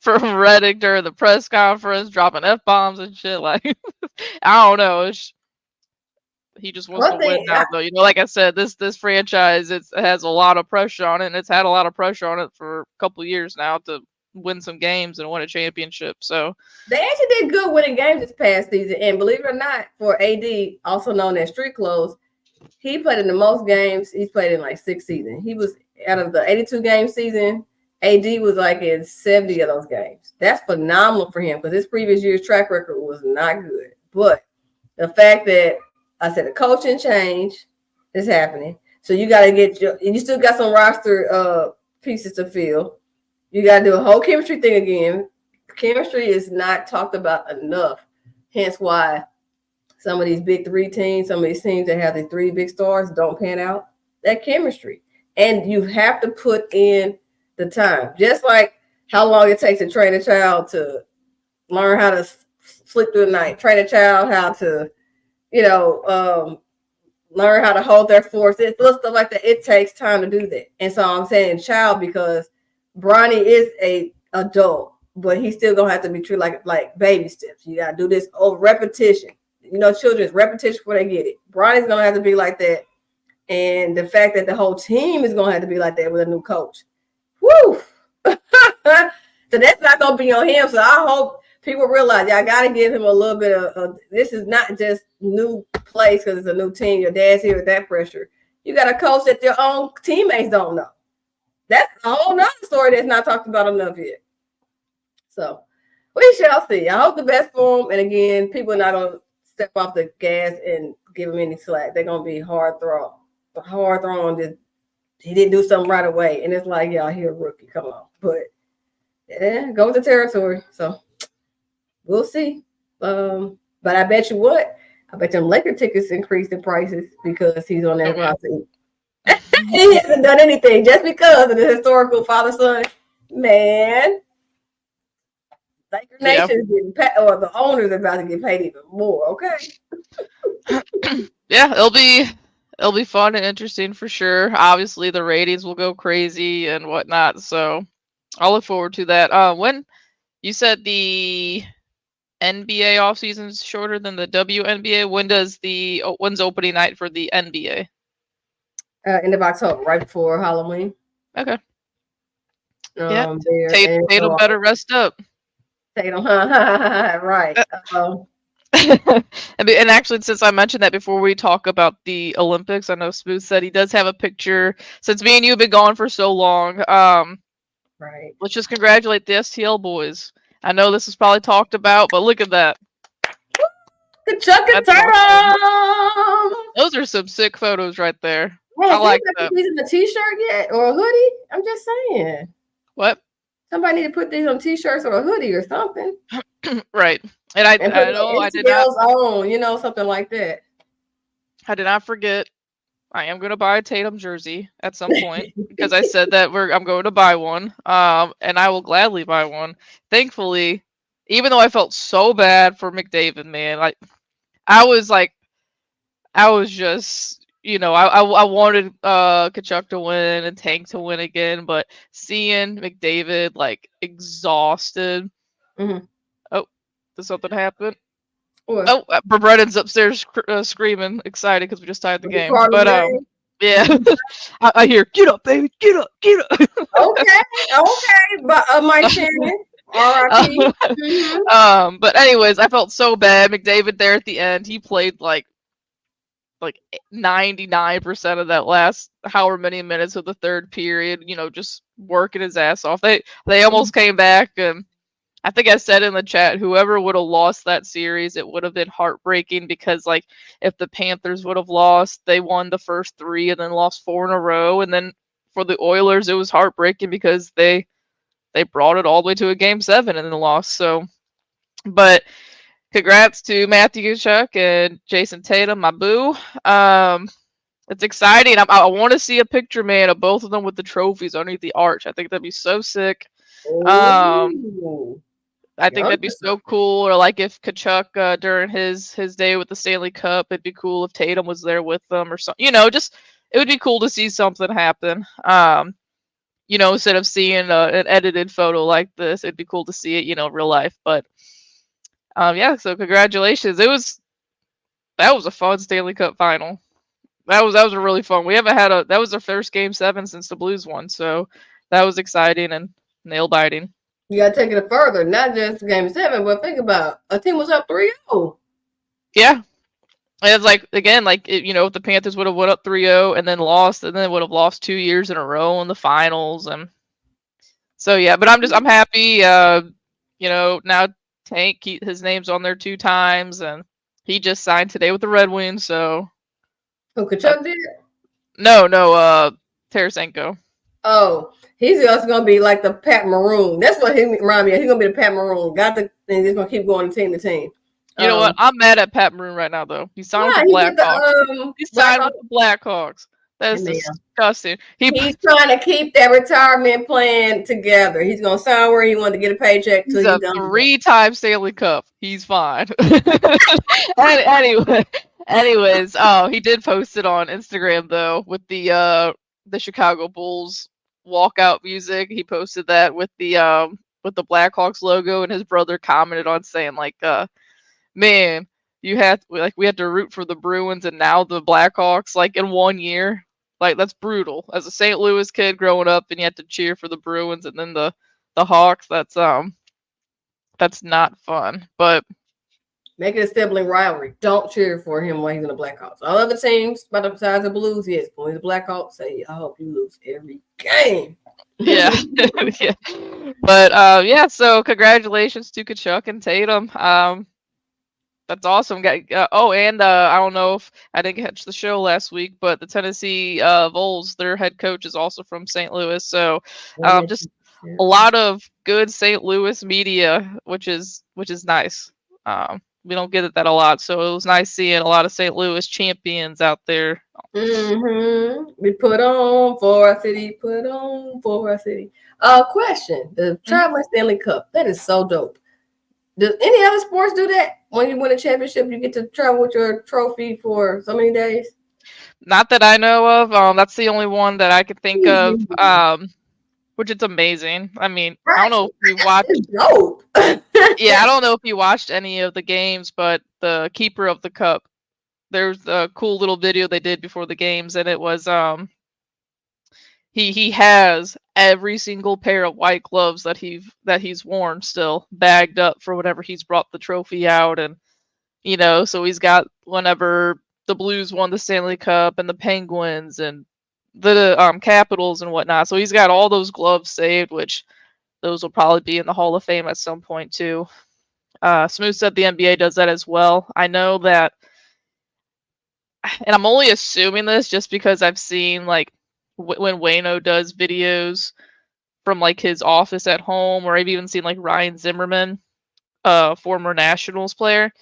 Redick during the press conference, dropping F-bombs and shit. Like, I don't know. He just wants to win now, though. You know, like I said, this franchise it has a lot of pressure on it, and it's had a lot of pressure on it for a couple of years now to win some games and win a championship. So they actually did good winning games this past season, and believe it or not, for AD, also known as street clothes, he played in the most games. He's played in like 6 seasons. He was out of the 82 game season. AD was like in 70 of those games. That's phenomenal for him because his previous year's track record was not good. But the fact that I said the coaching change is happening. So you got to you still got some roster pieces to fill. You got to do a whole chemistry thing again. Chemistry is not talked about enough. Hence why some of these big 3 teams, some of these teams that have the 3 big stars don't pan out. That chemistry. And you have to put in the time, just like how long it takes to train a child to learn how to sleep through the night, train a child how to, learn how to hold their force. It's little stuff like that. It takes time to do that. And so I'm saying child because Bronny is a adult, but he's still gonna have to be treated like baby steps. You gotta do this over repetition. Children's repetition before they get it. Bronny's gonna have to be like that. And the fact that the whole team is gonna have to be like that with a new coach. Woo! So that's not gonna be on him. So I hope people realize y'all gotta give him a little bit of this is not just new place because it's a new team. Your dad's here with that pressure. You got a coach that your own teammates don't know. That's a whole nother story that's not talked about enough yet. So we shall see. I hope the best for him. And again, people are not gonna step off the gas and give him any slack. They're gonna be hard thrown. He didn't do something right away. And it's like, y'all, he a rookie. Come on. But yeah, go with the territory. So we'll see. But I bet you what? I bet them Laker tickets increased in prices because he's on that roster. He hasn't done anything just because of the historical father-son. Man. Laker Nation is getting paid, or the owners are about to get paid even more, okay? Yeah, it'll be fun and interesting for sure. Obviously, the ratings will go crazy and whatnot, so I'll look forward to that. When you said the NBA offseason is shorter than the WNBA, when's opening night for the NBA? End of October, right before Halloween. Okay. Yeah, Tatum better rest up. Tatum, right. And actually, since I mentioned that before we talk about the Olympics, I know Smoooth said he does have a picture. Since me and you have been gone for so long, right. Let's just congratulate the STL boys. I know this is probably talked about, but look at that. Awesome. Those are some sick photos right there. Hey, I like them. These in a t-shirt yet or a hoodie? I'm just saying. What? Somebody need to put these on t-shirts or a hoodie or something. Right. And I know I did not own, something like that. I did not forget. I am going to buy a Tatum jersey at some point because I said that I'm going to buy one. And I will gladly buy one. Thankfully, even though I felt so bad for McDavid, man, I was just, I wanted Kachuk to win and Tank to win again, but seeing McDavid exhausted. Mm-hmm. Oh, did something happen? What? Oh, Brendan's upstairs screaming, excited because we just tied the game. But yeah, I hear, "Get up, baby, get up, get up." Okay, but Mike Shannon, R.I.P. But anyways, I felt so bad. McDavid there at the end, he played like 99% of that last however many minutes of the third period, just working his ass off. They almost came back, and I think I said in the chat, whoever would have lost that series, it would have been heartbreaking because, like, if the Panthers would have lost, they won the first 3 and then lost 4 in a row. And then for the Oilers, it was heartbreaking because they brought it all the way to a game 7 and then lost. So, but congrats to Matthew Tkachuk and Jason Tatum, my boo. It's exciting. I want to see a picture, man, of both of them with the trophies underneath the arch. I think that'd be so sick. Ooh. I think that'd be so cool. Or like if Tkachuk during his day with the Stanley Cup, it'd be cool if Tatum was there with them or something. Just it would be cool to see something happen. Instead of seeing an edited photo like this, it'd be cool to see it, real life. But yeah, so congratulations. That was a fun Stanley Cup final. That was a really fun. We haven't had that was their first game 7 since the Blues won, so that was exciting and nail biting. You gotta take it further, not just game 7, but think about a team was up 3-0. Yeah. And it's like, again, like, if the Panthers would have went up 3-0 and then lost, and then would have lost 2 years in a row in the finals. And so, yeah, but I'm happy. Now Tank, his name's on there 2 times, and he just signed today with the Red Wings. So, who Tkachuk did? No, Tarasenko. Oh, he's also gonna be like the Pat Maroon. That's what he remind me of. He's gonna be the Pat Maroon. And he's gonna keep going team to team. You know what? I'm mad at Pat Maroon right now, though. He signed with the Blackhawks. He signed with the Blackhawks. That's disgusting. He's trying to keep that retirement plan together. He's gonna sign where he wanted to get a paycheck. He's a 3-time Stanley Cup. He's fine. Anyways, he did post it on Instagram though with the Chicago Bulls walkout music. He posted that with the Blackhawks logo, and his brother commented on saying like, man, we had to root for the Bruins and now the Blackhawks like in 1 year. Like, that's brutal. As a St. Louis kid growing up, and you had to cheer for the Bruins and then the Hawks. That's not fun. But make it a sibling rivalry. Don't cheer for him while he's in the Blackhawks. All other teams, besides the Blues, yes. When the Blackhawks, say, I hope you lose every game. Yeah. Yeah. But yeah, so congratulations to Tkachuk and Tatum. That's awesome. And I don't know if I didn't catch the show last week, but the Tennessee Vols, their head coach is also from St. Louis. So just a lot of good St. Louis media, which is nice. We don't get that a lot, so it was nice seeing a lot of St. Louis champions out there. Mm-hmm. We put on for our city. Put on for our city. Question: the Traveling Stanley Cup, that is so dope. Does any other sports do that? When you win a championship, you get to travel with your trophy for so many days? Not that I know of. That's the only one that I could think of. Which is amazing. I mean, right. I don't know if you watched. Dope. Yeah, I don't know if you watched any of the games, but the keeper of the cup, there's a cool little video they did before the games, and it was he has every single pair of white gloves that he's worn still bagged up for whenever he's brought the trophy out. And so he's got whenever the Blues won the Stanley Cup and the Penguins and the Capitals and whatnot, so he's got all those gloves saved, which those will probably be in the Hall of Fame at some point too. Smoooth said the NBA does that as well. I know that, and I'm only assuming this just because I've seen like when Wayno does videos from like his office at home, or I've even seen like Ryan Zimmerman, former Nationals player.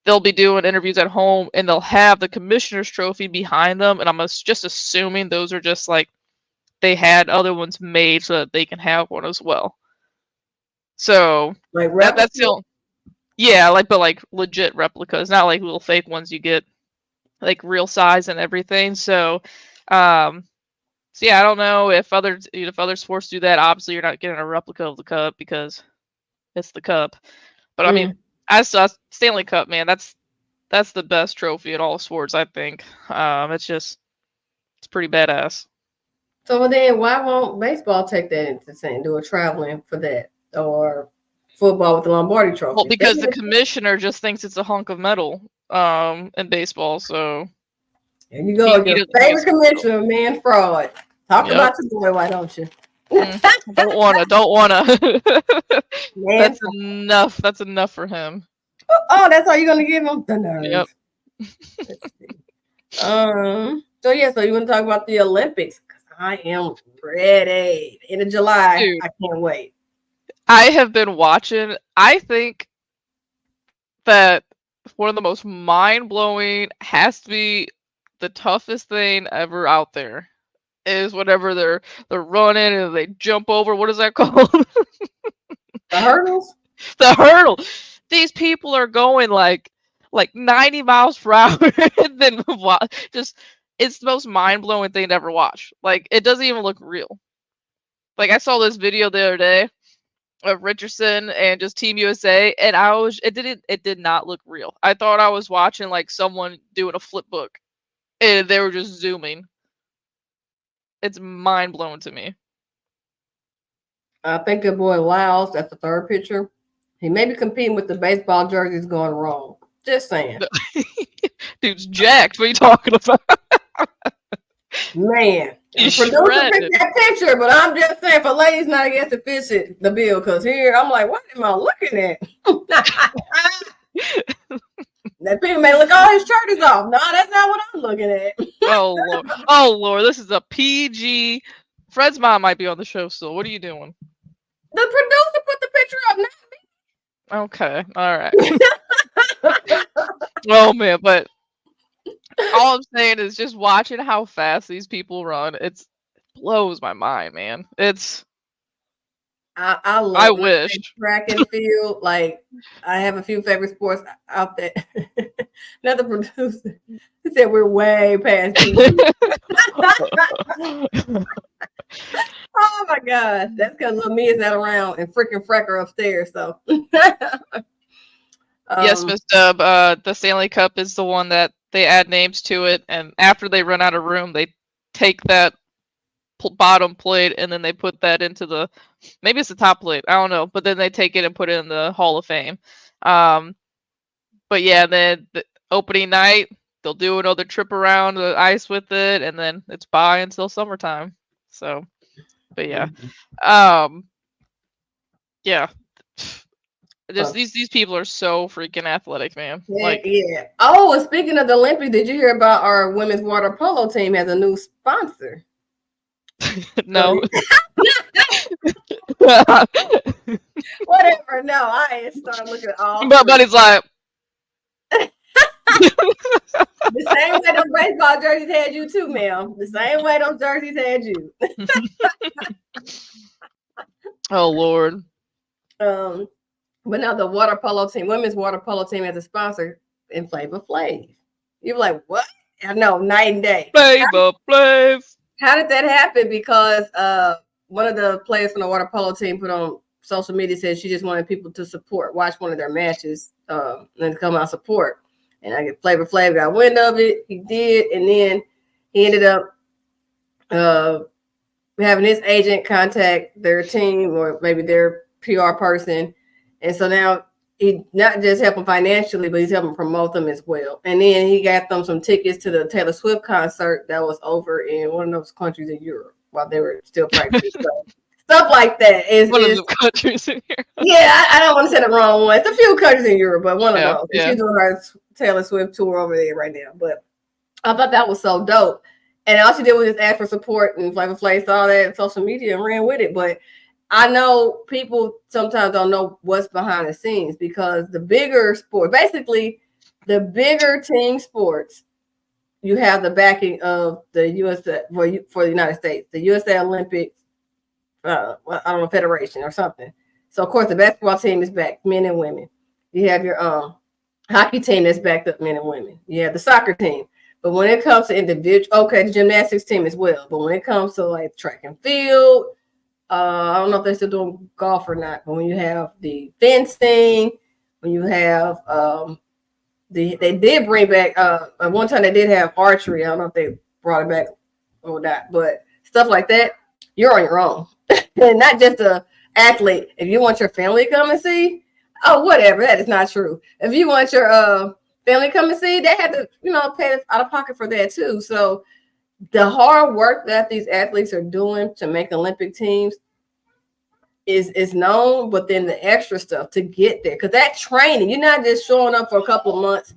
They'll be doing interviews at home, and they'll have the commissioner's trophy behind them, and I'm just assuming those are just like they had other ones made so that they can have one as well. So like that's still, yeah, but legit replicas, not like little fake ones you get like real size and everything. So yeah, I don't know if other sports do that. Obviously, you're not getting a replica of the cup because it's the cup. But I mean, I saw Stanley Cup, man. That's the best trophy in all sports, I think. It's pretty badass. So then, why won't baseball take that into saying do a traveling for that, or football with the Lombardi Trophy? Well, because the commissioner just thinks it's a hunk of metal. in baseball. So there you go. he Your doesn't think favorite it's a deal. commissioner, man, fraud. Talk Yep. about your boy, why don't you? Don't wanna. Man, That's enough. That's enough for him. oh, that's all you're gonna give him? The nerve. Yep. So yeah, so you want to talk about the Olympics? Because I am ready. End of July. Dude. I can't wait. I have been watching. I think that one of the most mind-blowing, has to be the toughest thing ever out there, is whenever they're running and they jump over. What is that called? The hurdles? The hurdle. These people are going like 90 miles per hour, and then just it's the most mind-blowing thing to ever watch. Like, it doesn't even look real. Like, I saw this video the other day of Richardson and just Team USA, and it did not look real. I thought I was watching like someone doing a flip book, and they were just zooming. It's mind-blowing to me. I think your boy Lyles, that's the third picture. He may be competing with the baseball jerseys going wrong. Just saying. Dude's jacked. What are you talking about? Man. He's Producer shredded. picked that picture, but I'm just saying for ladies not against to fit the bill, because here I'm like, what am I looking at? That people may look, oh, his shirt is off. No, that's not what I'm looking at. Oh Lord. Oh Lord, this is a PG. Fred's mom might be on the show still. What are you doing? The producer put the picture up, not Okay. All right. Oh man, but all I'm saying is just watching how fast these people run, it blows my mind, man. I love I wish. track and field. Like, I have a few favorite sports out there. Another producer, he said we're way past TV. Oh my gosh, that's because little me is not around and freaking Frecker upstairs. So Yes, Miss Dub. The Stanley Cup is the one that they add names to it, and after they run out of room, they take that bottom plate and then they put that into maybe it's the top plate. I don't know, but then they take it and put it in the Hall of Fame. But yeah, then the opening night, they'll do another trip around the ice with it, and then it's bye until summertime. So, but yeah, yeah. Just these people are so freaking athletic, man. Yeah. Oh, and speaking of the Olympics, did you hear about our women's water polo team has a new sponsor? No. Whatever. No, I ain't started looking at all. But it's like the same way those baseball jerseys had you too, ma'am. The same way those jerseys had you. Oh Lord. But now the water polo team, women's water polo team, has a sponsor in Flavor Flav. You're like, what? I know, night and day. Flavor Flav. How did that happen? Because one of the players from the water polo team put on social media, said she just wanted people to watch one of their matches, and come out support. And I get Flavor Flav got wind of it. He did, and then he ended up having his agent contact their team or maybe their PR person. And so now he not just helping financially, but he's helping promote them as well. And then he got them some tickets to the Taylor Swift concert that was over in one of those countries in Europe while they were still practicing. Stuff like that. One of the countries in here. Yeah, I don't want to say the wrong one. It's a few countries in Europe, but one of those. Yeah. She's doing her Taylor Swift tour over there right now. But I thought that was so dope. And all she did was just ask for support, and Flavor Flav saw that on social media and ran with it. But I know people sometimes don't know what's behind the scenes, because the bigger sport, basically the bigger team sports, you have the backing of the USA for the United States, the USA Olympic, I don't know, Federation or something. So of course the basketball team is backed, men and women. You have your hockey team that's backed up, men and women. You have the soccer team. But when it comes to individual, the gymnastics team as well. But when it comes to like track and field, I don't know if they're still doing golf or not, but when you have the fencing, when you have they did bring back at one time they did have archery. I don't know if they brought it back or not, but stuff like that, you're on your own. And not just a athlete. If you want your family to come and see, oh whatever, that is not true. If you want your family come and see, they had to, pay out of pocket for that too. So the hard work that these athletes are doing to make Olympic teams is known, but then the extra stuff to get there, because that training, you're not just showing up for a couple of months,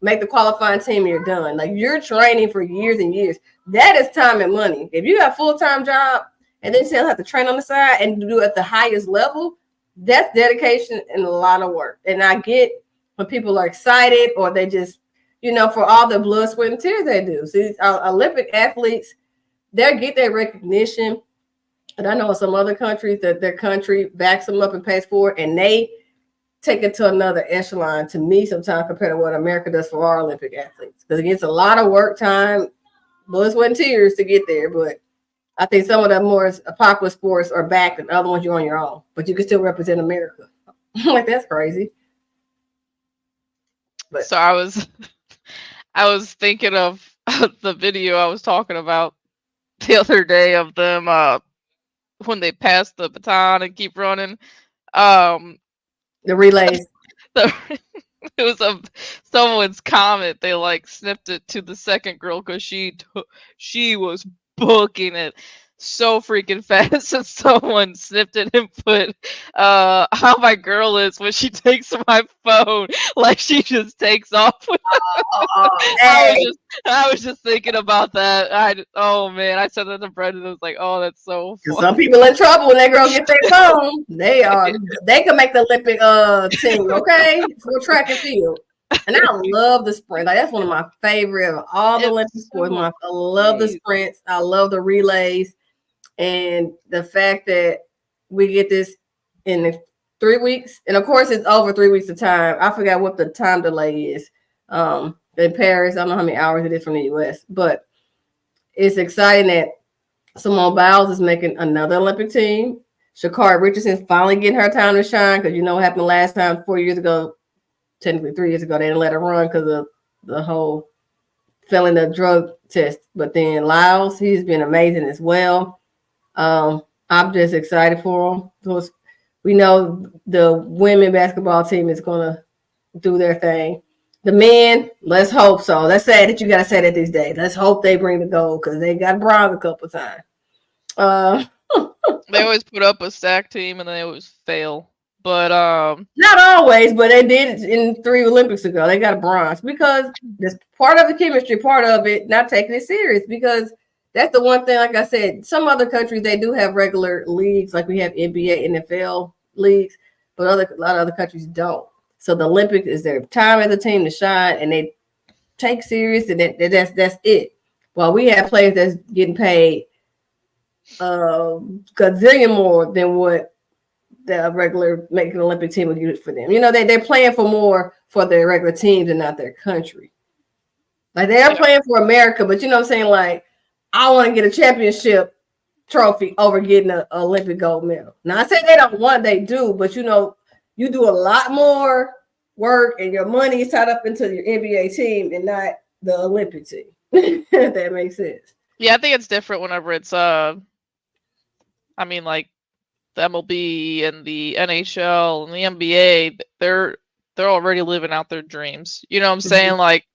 make the qualifying team, and you're done. Like, you're training for years and years. That is time and money. If you have a full-time job and then still have to train on the side and do it at the highest level, that's dedication and a lot of work. And I get when people are excited, or they just, for all the blood, sweat, and tears they do. See, Olympic athletes, they get their recognition. And I know in some other countries that their country backs them up and pays for it, and they take it to another echelon, to me, sometimes, compared to what America does for our Olympic athletes. Because it gets a lot of work time, blood, sweat, and tears to get there. But I think some of the more popular sports are backed, and other ones you're on your own. But you can still represent America. Like, that's crazy. But so I was thinking of the video I was talking about the other day of them when they pass the baton and keep running. The relays. It was someone's comment. They like snipped it to the second girl because she was booking it so freaking fast, and someone snipped it and put how my girl is when she takes my phone, like she just takes off with it. I was just thinking about that. Oh man, I said that to Brendan. I was like, oh, that's so funny. Some people in trouble when that girl get their phone. They can make the Olympic team, okay, for track and field. And I love the sprint. Like, that's one of my favorite of all the Olympic sports. I love the sprints. I love the relays. And the fact that we get this in 3 weeks, and of course it's over 3 weeks of time. I forgot what the time delay is. In Paris, I don't know how many hours it is from the US, but it's exciting that Simone Biles is making another Olympic team. Sha'Carri Richardson's finally getting her time to shine, because what happened last time 4 years ago, technically 3 years ago, they didn't let her run because of the whole failing the drug test. But then Lyles, he's been amazing as well. I'm just excited for them, because we know the women basketball team is going to do their thing. The men, let's hope so. That's sad that you got to say that these days. Let's hope they bring the gold, because they got bronze a couple times. They always put up a stack team and they always fail. But not always, but they did it in 3 Olympics ago. They got a bronze, because that's part of the chemistry, part of it not taking it serious, because that's the one thing. Like I said, some other countries, they do have regular leagues, like we have NBA, NFL leagues, but a lot of other countries don't. So the Olympics is their time as a team to shine, and they take serious, and that's it. While we have players that's getting paid gazillion more than what the regular making Olympic team would get for them. They're playing for more for their regular teams and not their country. Like, they're playing for America, but you know what I'm saying? Like, I want to get a championship trophy over getting an Olympic gold medal. Now, I say they don't want, they do, but you do a lot more work, and your money is tied up into your NBA team and not the Olympic team. If that makes sense. Yeah, I think it's different whenever it's like the MLB and the NHL and the NBA. They're already living out their dreams. You know what I'm saying? Like,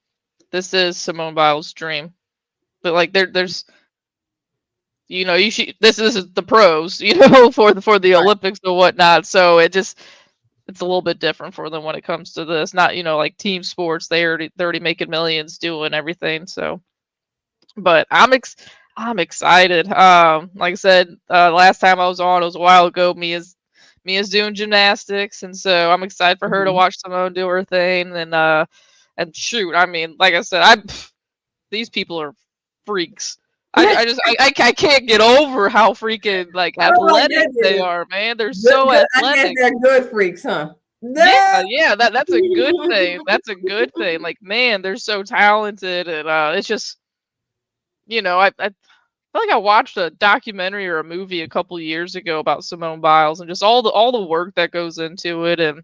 this is Simone Biles' dream. But like there's this is the pros, for the Olympics and whatnot. So it's a little bit different for them when it comes to this. Not, like team sports, they're already making millions doing everything. So, but I'm excited. Like I said, last time I was on, it was a while ago. Mia's doing gymnastics, and so I'm excited for her to watch Simone do her thing. And shoot, I mean, like I said, these people are freaks. I can't get over how freaking athletic they are, man. They're so athletic. I guess they're good freaks, huh? Yeah, that's a good thing. That's a good thing. Like, man, they're so talented, and it's just, I feel like I watched a documentary or a movie a couple years ago about Simone Biles and just all the work that goes into it, and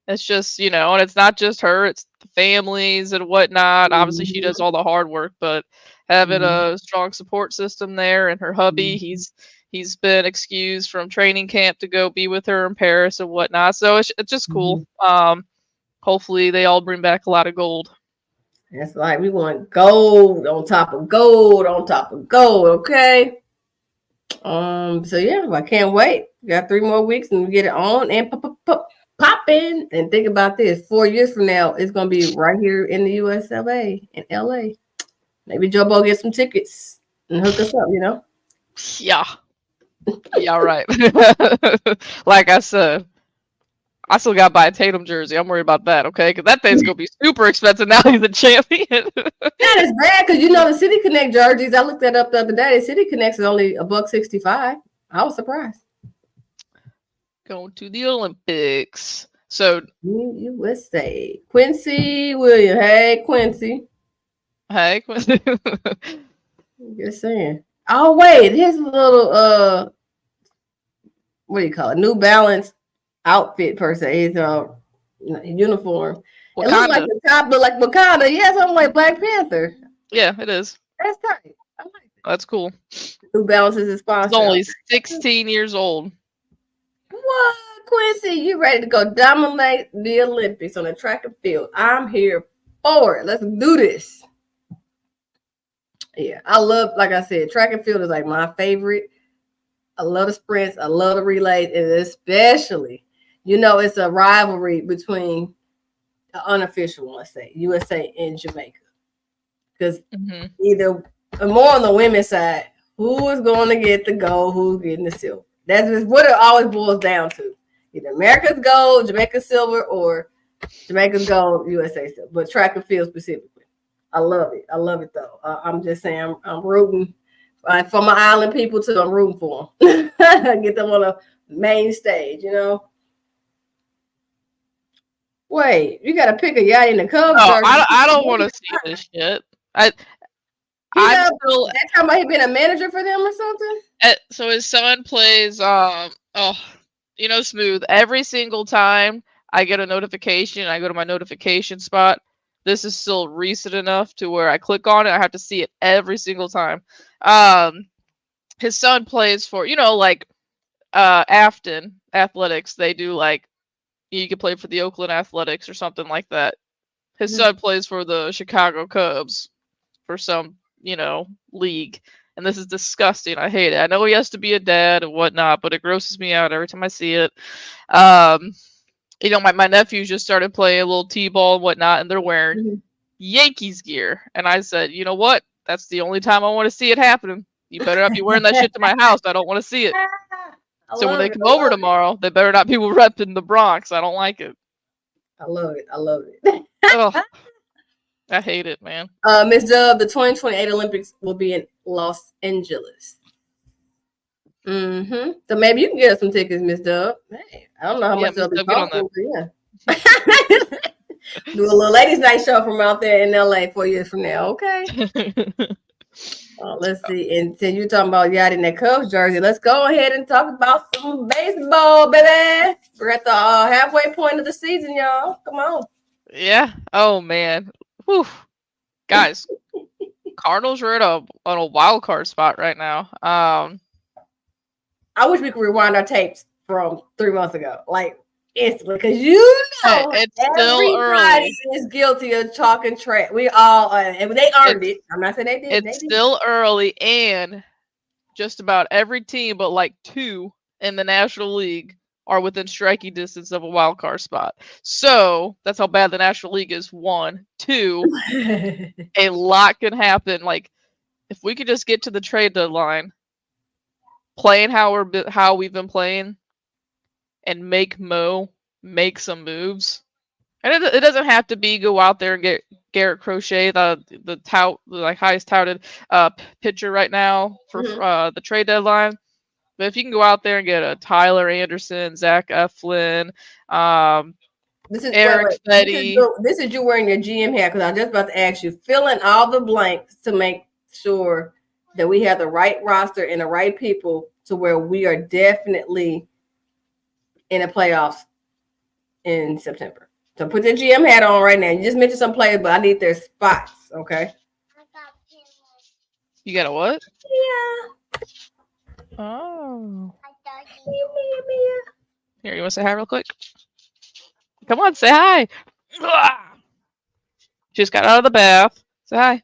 it's just, and it's not just her, it's the families and whatnot. Obviously, she does all the hard work, but having a strong support system there, and her hubby, he's been excused from training camp to go be with her in Paris and whatnot. So it's just cool. hopefully they all bring back a lot of gold. That's like we want gold on top of gold on top of gold. Okay. So yeah, I can't wait. We got 3 more weeks and we get it on and popping. And think about this: 4 years from now, it's gonna be right here in the USA, in LA. Maybe Jobo get some tickets and hook us up. You know. Yeah. Yeah, right. Like I said, I still got to buy a Tatum jersey. I'm worried about that, okay? Because that thing's going to be super expensive now he's the champion. That is bad because you know the City Connect jerseys. I looked that up the other day. The City Connects is only $165. I was surprised. Going to the Olympics. So USA. Quincy Williams. Hey, Quincy. Hey, Quincy. Just saying. Oh wait, here's a little what do you call it? New Balance outfit per se. His uniform. Wakanda. It looks like the top look like Wakanda. Yeah, something like Black Panther. Yeah, it is. That's tight. I like it. That's cool. New Balance is his sponsor. He's only 16 years old. What, Quincy? You ready to go dominate the Olympics on the track and field? I'm here for it. Let's do this. Yeah, I love, like I said, track and field is like my favorite. I love the sprints. I love the relays, and especially, it's a rivalry between the unofficial one, let's say, USA and Jamaica. Because either more on the women's side, who is going to get the gold, who's getting the silver. That's just what it always boils down to. Either America's gold, Jamaica's silver, or Jamaica's gold, USA silver. But track and field specifically. I love it. I love it, though. I'm just saying I'm rooting for my island people, too. I'm rooting for them. Get them on the main stage, Wait, you got to pick a Yachty and the Cubs. Oh, I don't want to see this shit. That's talking about he being a manager for them or something? So his son plays, Smoooth. Every single time I get a notification, I go to my notification spot. This is still recent enough to where I click on it. I have to see it every single time. His son plays for, Afton Athletics. They do you can play for the Oakland Athletics or something like that. His son plays for the Chicago Cubs for some, league. And this is disgusting. I hate it. I know he has to be a dad and whatnot, but it grosses me out every time I see it. My nephews just started playing a little T-ball and whatnot, and they're wearing Yankees gear. And I said, you know what? That's the only time I want to see it happening. You better not be wearing that shit to my house. I don't want to see it. So when they come over tomorrow, they better not be repping the Bronx. I don't like it. I love it. I love it. Oh, I hate it, man. Ms. Dub, the 2028 Olympics will be in Los Angeles. So maybe you can get us some tickets, Ms. Dub. Hey, I don't know how much they'll be costing, but yeah. Do a little ladies' night show from out there in LA 4 years from now, okay? Let's see. And since you're talking about Yachty and that Cubs jersey, let's go ahead and talk about some baseball, baby. We're at the halfway point of the season, y'all. Come on. Yeah. Oh man. Whew. Guys, Cardinals are on a wild card spot right now. I wish we could rewind our tapes from 3 months ago, instantly, because it's still early. Is guilty of chalk and trash. We all and they earned it. I'm not saying they did. It's still early, and just about every team, but 2 in the National League, are within striking distance of a wild card spot. So that's how bad the National League is. 1, 2, a lot can happen. If we could just get to the trade deadline, playing how we've been playing, and make some moves. And it doesn't have to be go out there and get Garrett Crochet, the highest touted pitcher right now for the trade deadline. But if you can go out there and get a Tyler Anderson, Zach Eflin, Eric Fetty. This is you wearing your GM hat, because I was just about to ask you, fill in all the blanks to make sure that we have the right roster and the right people to where we are definitely in the playoffs in September. So put your GM hat on right now. You just mentioned some players, but I need their spots, okay? You got a what? Yeah. Oh. Here, you want to say hi real quick? Come on, say hi. Ah! Just got out of the bath. Say hi.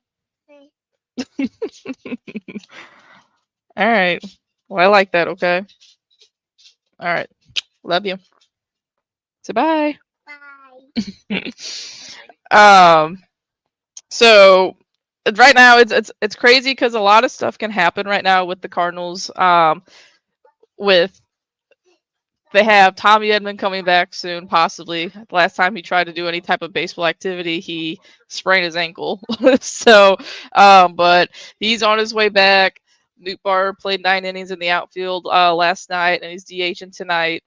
All right. Well, I like that. Okay. All right. Love you. Say bye. Bye. So right now it's crazy because a lot of stuff can happen right now with the Cardinals. With they have Tommy Edman coming back soon, possibly. Last time he tried to do any type of baseball activity, he sprained his ankle. So, but he's on his way back. Newt Barr played 9 innings in the outfield last night, and he's DHing tonight.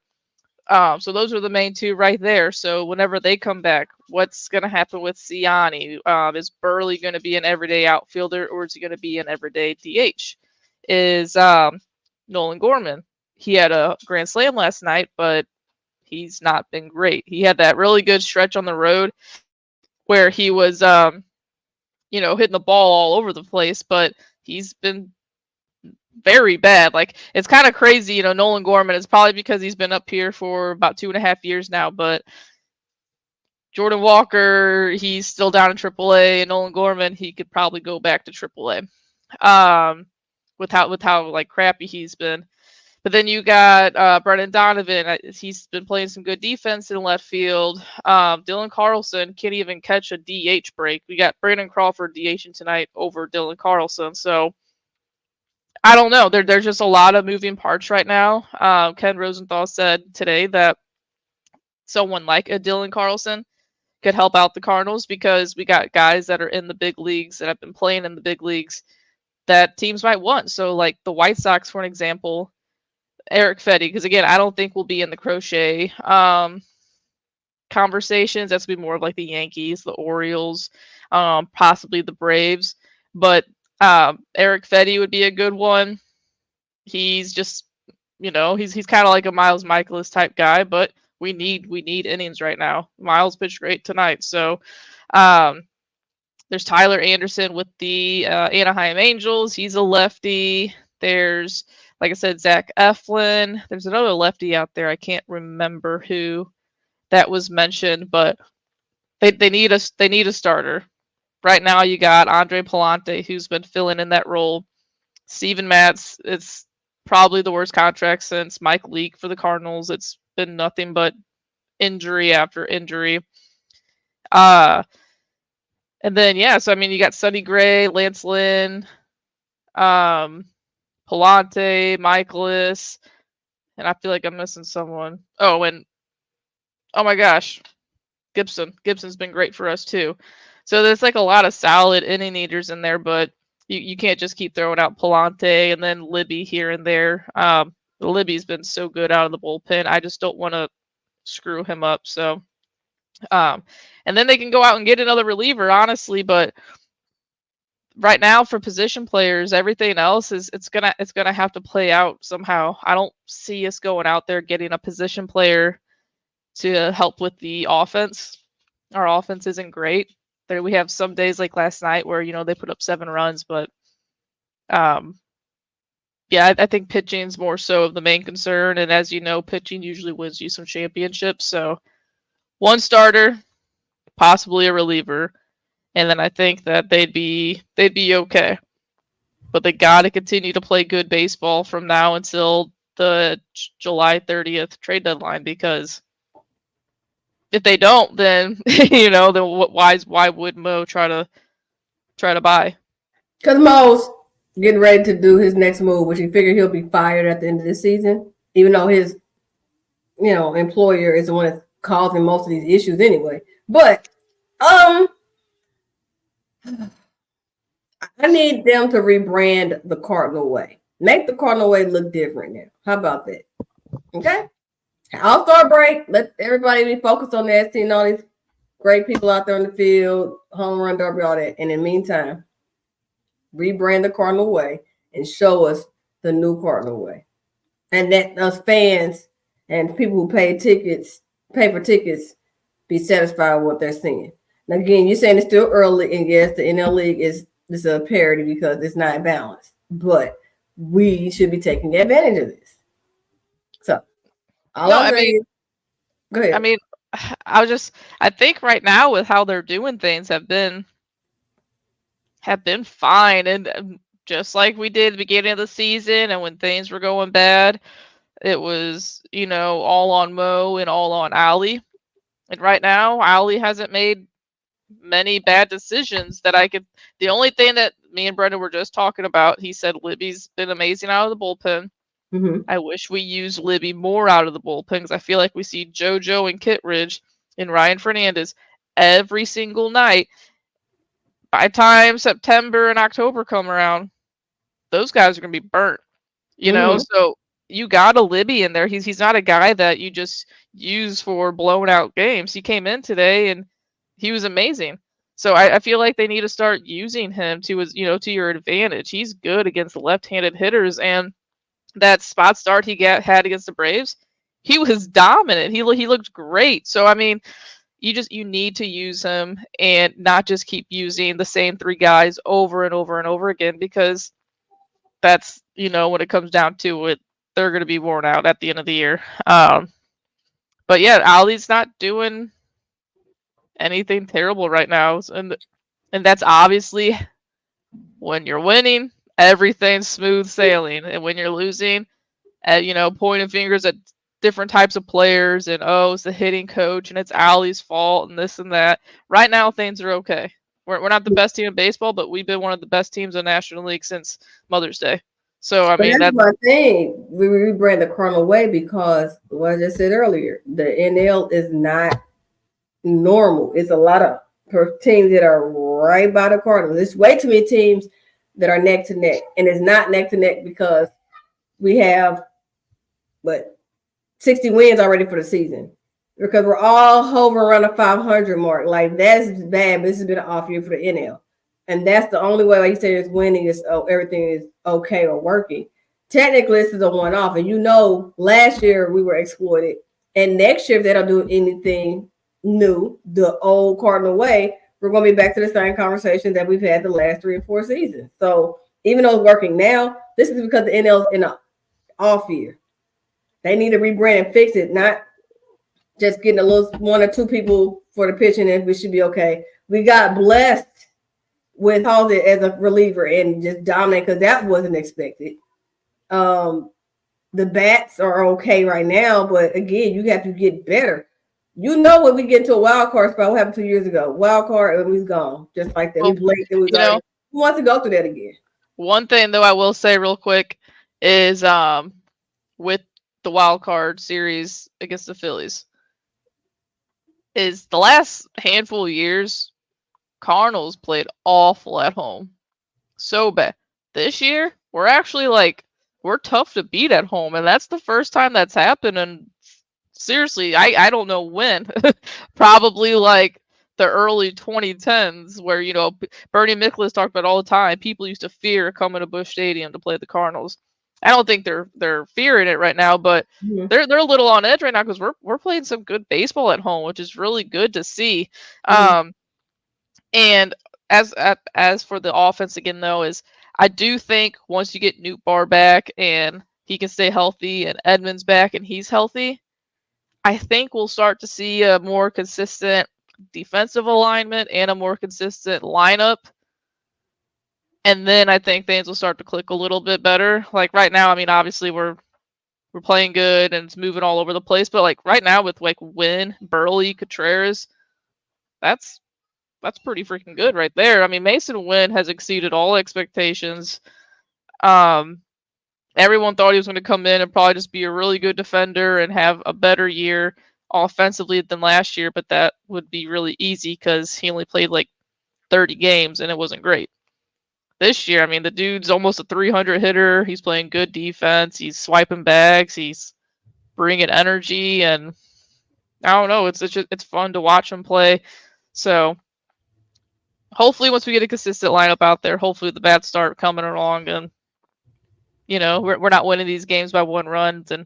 So those are the main two right there. So whenever they come back, what's going to happen with Siani? Is Burley going to be an everyday outfielder, or is he going to be an everyday DH? Is Nolan Gorman? He had a grand slam last night, but he's not been great. He had that really good stretch on the road where he was, hitting the ball all over the place, but he's been very bad. Like, it's kind of crazy, Nolan Gorman. It's probably because he's been up here for about 2.5 years now, but Jordan Walker, he's still down in AAA, and Nolan Gorman, he could probably go back to AAA. With how like crappy he's been. But then you got Brendan Donovan. He's been playing some good defense in left field. Dylan Carlson can't even catch a DH break. We got Brandon Crawford DHing tonight over Dylan Carlson. So I don't know. There's just a lot of moving parts right now. Ken Rosenthal said today that someone like a Dylan Carlson could help out the Cardinals because we got guys that are in the big leagues that have been playing in the big leagues that teams might want. So like the White Sox, for an example, Eric Fetty, because again, I don't think we'll be in the Crochet conversations. That's gonna be more of like the Yankees, the Orioles, possibly the Braves. But Eric Fetty would be a good one. He's just, he's kind of like a Miles Michaelis type guy, but we need innings right now. Miles pitched great tonight, so there's Tyler Anderson with the Anaheim Angels. He's a lefty. There's, like I said, Zach Eflin. There's another lefty out there. I can't remember who that was mentioned, but they need a starter. Right now you got Andre Palante, who's been filling in that role. Steven Matz, it's probably the worst contract since Mike Leake for the Cardinals. It's been nothing but injury after injury. And then, so you got Sonny Gray, Lance Lynn, Palante, Michaelis, and I feel like I'm missing someone. Oh, and oh my gosh, Gibson. Gibson's been great for us too. So there's like a lot of solid inning eaters in there, but you can't just keep throwing out Palante and then Libby here and there. Libby's been so good out of the bullpen. I just don't want to screw him up. So, and then they can go out and get another reliever, honestly. But right now, for position players, everything else it's gonna have to play out somehow. I don't see us going out there getting a position player to help with the offense. Our offense isn't great. There we have some days like last night where they put up 7 runs, but I think pitching's more so of the main concern. And as you know, pitching usually wins you some championships. So one starter, possibly a reliever, and then I think that they'd be okay. But they got to continue to play good baseball from now until the July 30th trade deadline, because if they don't, then then why would Mo try to buy? Because Mo's getting ready to do his next move, which he figured he'll be fired at the end of the season, even though his employer is the one that's causing most of these issues anyway. But I need them to rebrand the Cardinal way. Make the Cardinal way look different now. How about that? Okay? All-Star break. Let everybody be focused on that, seeing all these great people out there in the field, home run derby, all that. And in the meantime, rebrand the Cardinal way and show us the new Cardinal way. And let us fans and people who pay for tickets, be satisfied with what they're seeing. Now, again, you're saying it's still early, and yes, the NL League is a parity because it's not balanced. But we should be taking advantage of this. So, go ahead. I think right now with how they're doing things have been fine, and just like we did at the beginning of the season, and when things were going bad, it was all on Mo and all on Allie. And right now, Allie hasn't made many bad decisions that I could. The only thing that me and Brendan were just talking about, he said Libby's been amazing out of the bullpen. Mm-hmm. I wish we used Libby more out of the bullpen because I feel like we see JoJo and Kittredge and Ryan Fernandez every single night. By the time September and October come around, those guys are going to be burnt. So you got a Libby in there. He's not a guy that you just use for blown out games. He came in today and he was amazing. So I feel like they need to start using him to his, to your advantage. He's good against the left-handed hitters, and that spot start he had against the Braves, he was dominant. He looked great. So I mean, you need to use him and not just keep using the same three guys over and over and over again, because that's when it comes down to it, they're going to be worn out at the end of the year. But yeah, Ali's not doing anything terrible right now, and that's obviously when you're winning, everything's smooth sailing, and when you're losing, pointing fingers at different types of players and it's the hitting coach and it's Ali's fault and this and that. Right now, things are okay. We're not the best team in baseball, but we've been one of the best teams in the National League since Mother's Day. So I mean, that's my thing. We rebrand the Cardinal way because what I just said earlier, the NL is not normal. It's a lot of teams that are right by the Cardinals. There's way too many teams that are neck to neck, and it's not neck to neck because we have 60 wins already for the season, because we're all hovering around the 500 mark. Like, that's bad. But this has been an off year for the NL. And that's the only way, like you said, is winning is everything is okay or working. Technically, this is a one-off. And last year we were exploited. And next year, if they don't do anything new, the old Cardinal way, we're going to be back to the same conversation that we've had the last 3 or 4 seasons. So even though it's working now, this is because the NL is in an off year. They need to rebrand and fix it, not just getting a little 1 or 2 people for the pitching, and we should be okay. We got blessed with Halsey as a reliever and just dominate, because that wasn't expected. The bats are okay right now, but again, you have to get better. When we get into a wild card spot, what happened 2 years ago? Wild card, and we's gone. Just like that. We blinked and who wants to go through that again? One thing though I will say real quick is with the wild card series against the Phillies, is the last handful of years, Cardinals played awful at home. So bad. This year, we're actually we're tough to beat at home, and that's the first time that's happened. And seriously, I don't know when. Probably the early 2010s, where Bernie Miklasz talked about all the time. People used to fear coming to Busch Stadium to play the Cardinals. I don't think they're fearing it right now, but they're a little on edge right now because we're playing some good baseball at home, which is really good to see. And as for the offense again, though, is I do think once you get Nootbaar back and he can stay healthy, and Edmonds back and he's healthy, I think we'll start to see a more consistent defensive alignment and a more consistent lineup. And then I think things will start to click a little bit better. Like right now, I mean, obviously we're playing good and it's moving all over the place. But right now with Wynn, Burley, Contreras, that's pretty freaking good right there. I mean, Mason Wynn has exceeded all expectations. Everyone thought he was going to come in and probably just be a really good defender and have a better year offensively than last year, but that would be really easy because he only played 30 games and it wasn't great. This year, I mean, the dude's almost a 300 hitter. He's playing good defense. He's swiping bags. He's bringing energy, and I don't know. It's fun to watch him play. So hopefully, once we get a consistent lineup out there, hopefully the bats start coming along, and we're not winning these games by 1 run, and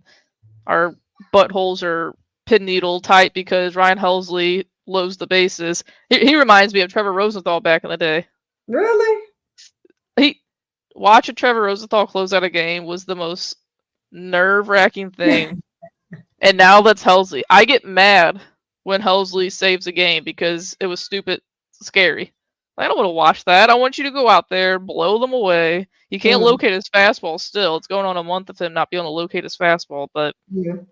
our buttholes are pin needle tight because Ryan Helsley loads the bases. He reminds me of Trevor Rosenthal back in the day. Really? Watching Trevor Rosenthal close out a game was the most nerve-wracking thing. And now that's Helsley. I get mad when Helsley saves a game because it was stupid scary. I don't want to watch that. I want you to go out there, blow them away. He can't locate his fastball still. It's going on a month of him not being able to locate his fastball, but you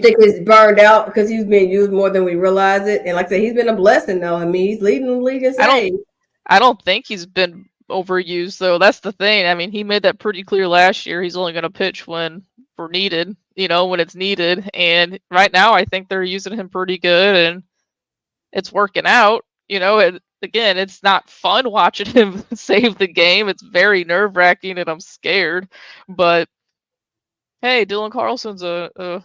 think he's burned out because he's being used more than we realize it? And like I said, he's been a blessing though. I mean, he's leading the league in saves. I don't think he's been overused though. That's the thing. I mean, he made that pretty clear last year. He's only going to pitch when we're needed, when it's needed. And right now, I think they're using him pretty good, and it's working out. And again, it's not fun watching him save the game. It's very nerve-wracking, and I'm scared. But hey, Dylan Carlson's a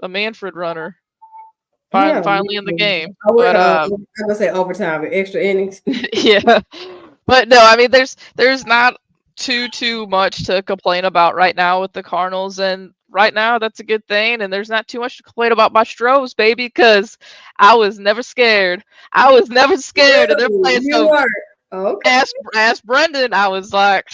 Manfred runner. Finally in the game. But I'm gonna say overtime, extra innings. Yeah, but no, I mean, there's not too much to complain about right now with the Cardinals, and right now that's a good thing. And there's not too much to complain about my Stros, baby, because I was never scared. And they're playing so. Okay. Ask Brendan. I was like,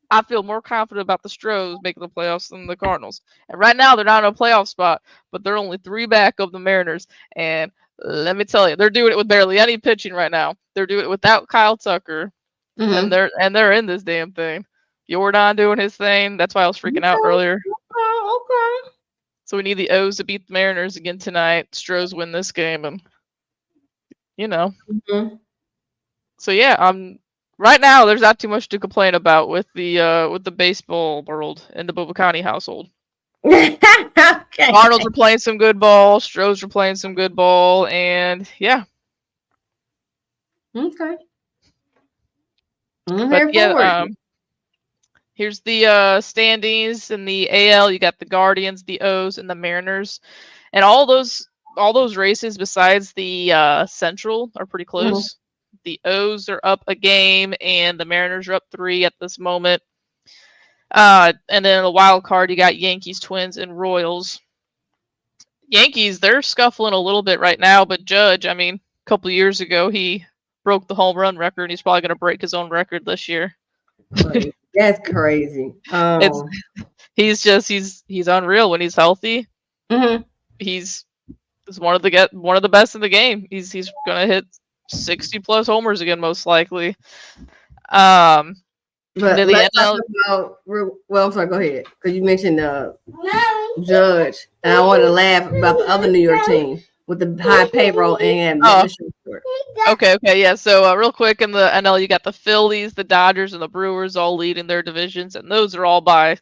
I feel more confident about the Stros making the playoffs than the Cardinals. And right now, they're not in a playoff spot, but they're only 3 back of the Mariners. And let me tell you, they're doing it with barely any pitching right now. They're doing it without Kyle Tucker, and they're in this damn thing. Jordan doing his thing. That's why I was freaking out earlier. Okay. So we need the O's to beat the Mariners again tonight. Stros win this game, and So yeah, right now, there's not too much to complain about with the baseball world in the Bobocani household. Okay. Cardinals are playing some good ball. Stros are playing some good ball, and yeah. Okay. But yeah, here's the standings in the AL. You got the Guardians, the O's, and the Mariners, and all those races besides the Central are pretty close. The O's are up a game, and the Mariners are up 3 at this moment. And then the wild card, you got Yankees, Twins, and Royals. Yankees, they're scuffling a little bit right now, but Judge, I mean, a couple of years ago, he broke the home run record, and he's probably going to break his own record this year. That's crazy. He's unreal when he's healthy. He's one of the best in the game. He's going to hit 60 plus homers again, most likely. But let's talk about. Well, I'm sorry. Go ahead, because you mentioned Judge, and I wanted to laugh about the other New York team with the high payroll and. Okay, yeah. So real quick, in the NL, you got the Phillies, the Dodgers, and the Brewers all leading their divisions, and those are all by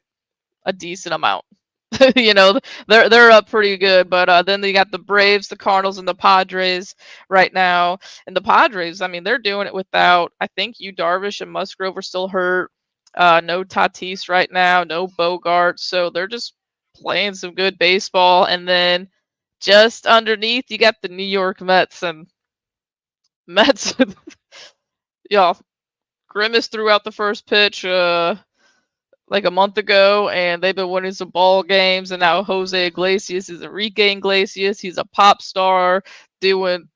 a decent amount. They're up pretty good, but then you got the Braves, the Cardinals, and the Padres right now. And the Padres, I mean, they're doing it without, I think, Darvish and Musgrove are still hurt. No Tatis right now, no Bogart, so they're just playing some good baseball. And then just underneath, you got the New York Mets, and Mets, Grimace threw out the first pitch like a month ago, and they've been winning some ball games. And now Jose Iglesias is Enrique Iglesias. He's a pop star doing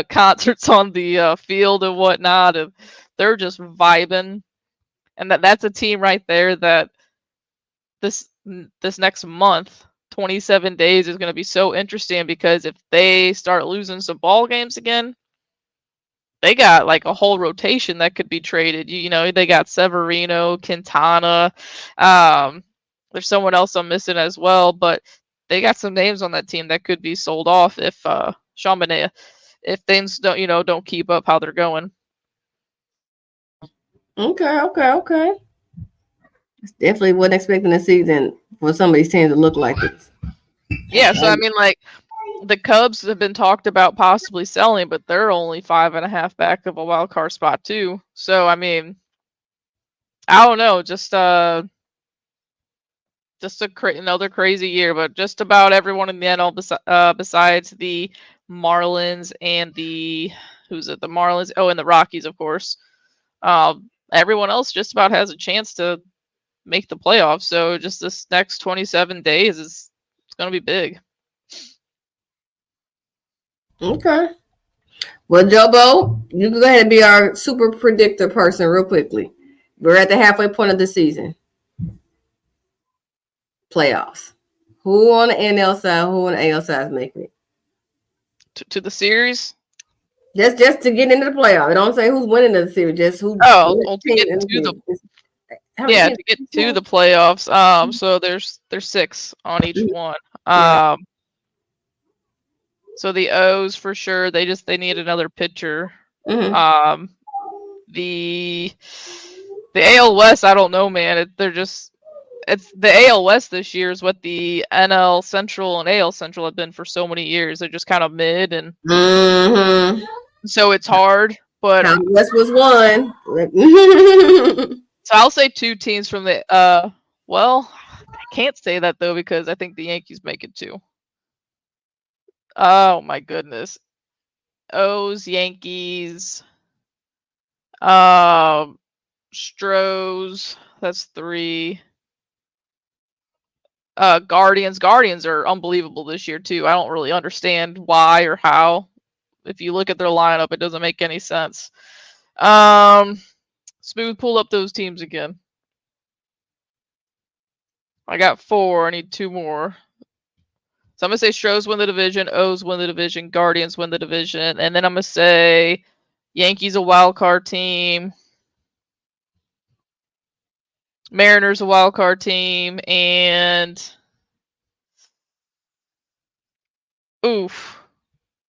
concerts on the field and whatnot, and they're just vibing. And that's a team right there that this next month, 27 days, is going to be so interesting, because if they start losing some ball games again, they got like a whole rotation that could be traded. They got Severino, Quintana. There's someone else I'm missing as well, but they got some names on that team that could be sold off if Chaminade, if things don't keep up how they're going. Okay. Definitely wasn't expecting the season for some of these teams to look like this. Yeah, so I mean, like, the Cubs have been talked about possibly selling, but they're only 5.5 back of a wild card spot too. So I mean, I don't know, just another crazy year. But just about everyone in the NL besides the Marlins and the Marlins, and the Rockies, of course. Everyone else just about has a chance to make the playoffs. So just this next 27 days it's going to be big. Okay. Well, Jobo, you can go ahead and be our super predictor person real quickly. We're at the halfway point of the season. Playoffs. Who on the NL side, who on the AL side is making it? To the series? Just to get into the playoff. It don't say who's winning the series, just who. Oh, well, to get to the playoffs. So there's 6 on each one. Yeah. So the O's for sure. They need another pitcher. Mhm. The AL West, I don't know, man. It's the AL West this year is what the NL Central and AL Central have been for so many years. They're just kind of mid, and so it's hard. But West was one. So I'll say 2 teams from the well, I can't say that though because I think the Yankees make it 2. Oh my goodness. O's, Yankees, Stros, that's 3. Guardians are unbelievable this year too. I don't really understand why or how. If you look at their lineup, it doesn't make any sense. Smoooth, pull up those teams again. I got 4. I need 2 more. So I'm going to say Stros win the division, O's win the division, Guardians win the division, and then I'm going to say Yankees a wild card team, Mariners a wild card team, and oof.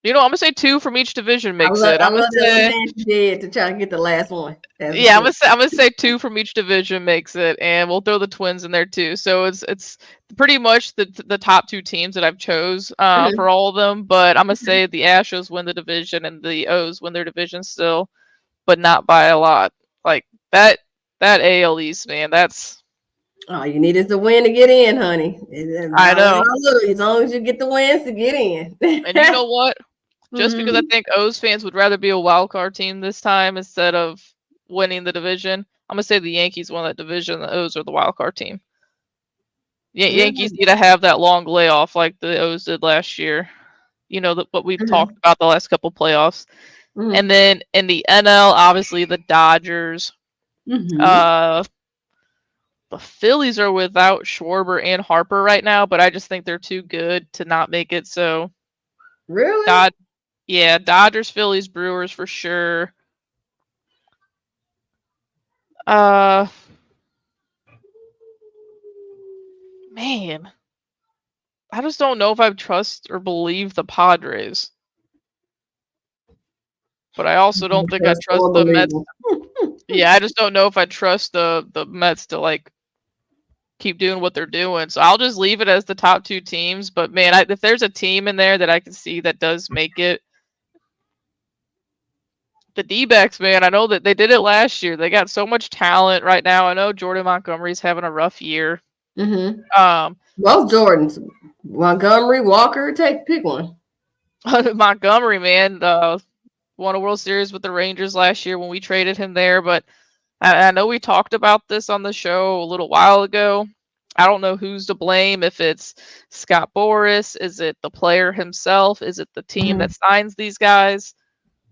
You know, I'm gonna say 2 from each division makes it. I'm gonna say to try to get the last one. Yeah, I'm gonna say 2 from each division makes it, and we'll throw the Twins in there too. So it's pretty much the top 2 teams that I've chose for all of them. But I'm gonna say the Astros win the division and the O's win their division still, but not by a lot. Like that AL East, man. That's all you need is the win to get in, honey. I know. As long as you get the wins to get in. And you know what? Just because I think O's fans would rather be a wild card team this time instead of winning the division, I'm gonna say the Yankees won that division. The O's are the wild card team. Yankees need to have that long layoff like the O's did last year. You know what we've talked about the last couple playoffs. And then in the NL, obviously the Dodgers. The Phillies are without Schwarber and Harper right now, but I just think they're too good to not make it. So really, yeah, Dodgers, Phillies, Brewers for sure. Man, I just don't know if I trust or believe the Padres. But I also don't think I trust the Mets. Yeah, I just don't know if I trust the Mets to like keep doing what they're doing. So I'll just leave it as the top 2 teams. But man, if there's a team in there that I can see that does make it, the D-backs, man, I know that they did it last year. They got so much talent right now. I know Jordan Montgomery's having a rough year. Both Jordans, Montgomery, Walker, pick one. Montgomery, man, won a World Series with the Rangers last year when we traded him there. But I know we talked about this on the show a little while ago. I don't know who's to blame. If it's Scott Boras, is it the player himself? Is it the team that signs these guys?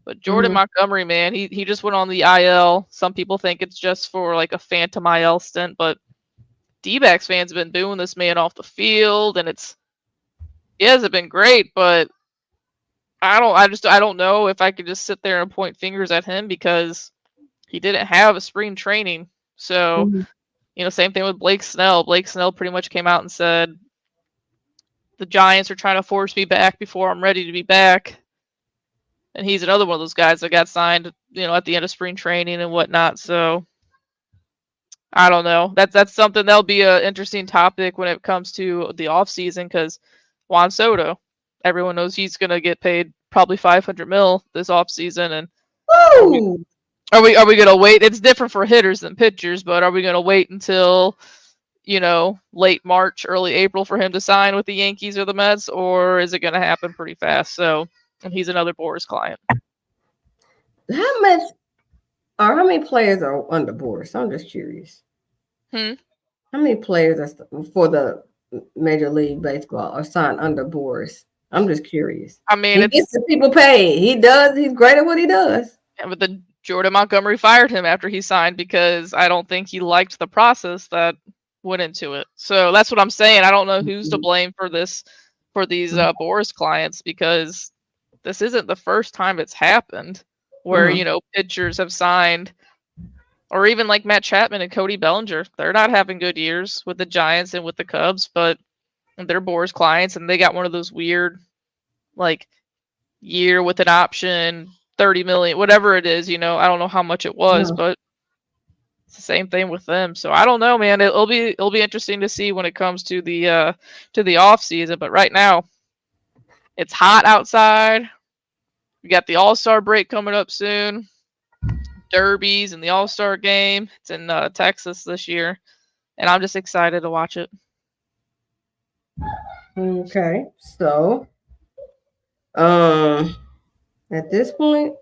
But Jordan Montgomery, man, he just went on the IL. Some people think it's just for like a phantom IL stint, but D-backs fans have been booing this man off the field, and it hasn't been great. But I don't know if I could just sit there and point fingers at him because he didn't have a spring training. So, same thing with Blake Snell. Blake Snell pretty much came out and said, the Giants are trying to force me back before I'm ready to be back. And he's another one of those guys that got signed, at the end of spring training and whatnot. So I don't know. That's something that'll be an interesting topic when it comes to the offseason because Juan Soto, everyone knows he's going to get paid probably $500 million this offseason. And are we going to wait? It's different for hitters than pitchers, but are we going to wait until, late March, early April for him to sign with the Yankees or the Mets, or is it going to happen pretty fast? So, and he's another Boras client. How many players are under Boras? I'm just curious. How many players are for the Major League Baseball are signed under Boras? I'm just curious. I mean, he gets the people paid. He does. He's great at what he does. Yeah, but Jordan Montgomery fired him after he signed because I don't think he liked the process that went into it. So that's what I'm saying. I don't know who's to blame for this, for these Boris clients, because this isn't the first time it's happened where, you know, pitchers have signed, or even like Matt Chapman and Cody Bellinger. They're not having good years with the Giants and with the Cubs, but they're Boris clients, and they got one of those weird, like, year with an option, 30 million, whatever it is, you know. I don't know how much it was, but it's the same thing with them. So I don't know, man. It'll be interesting to see when it comes to the off season. But right now, it's hot outside. We got the All-Star break coming up soon. Derbies and the All-Star game. It's in Texas this year, and I'm just excited to watch it. Okay, so at this point,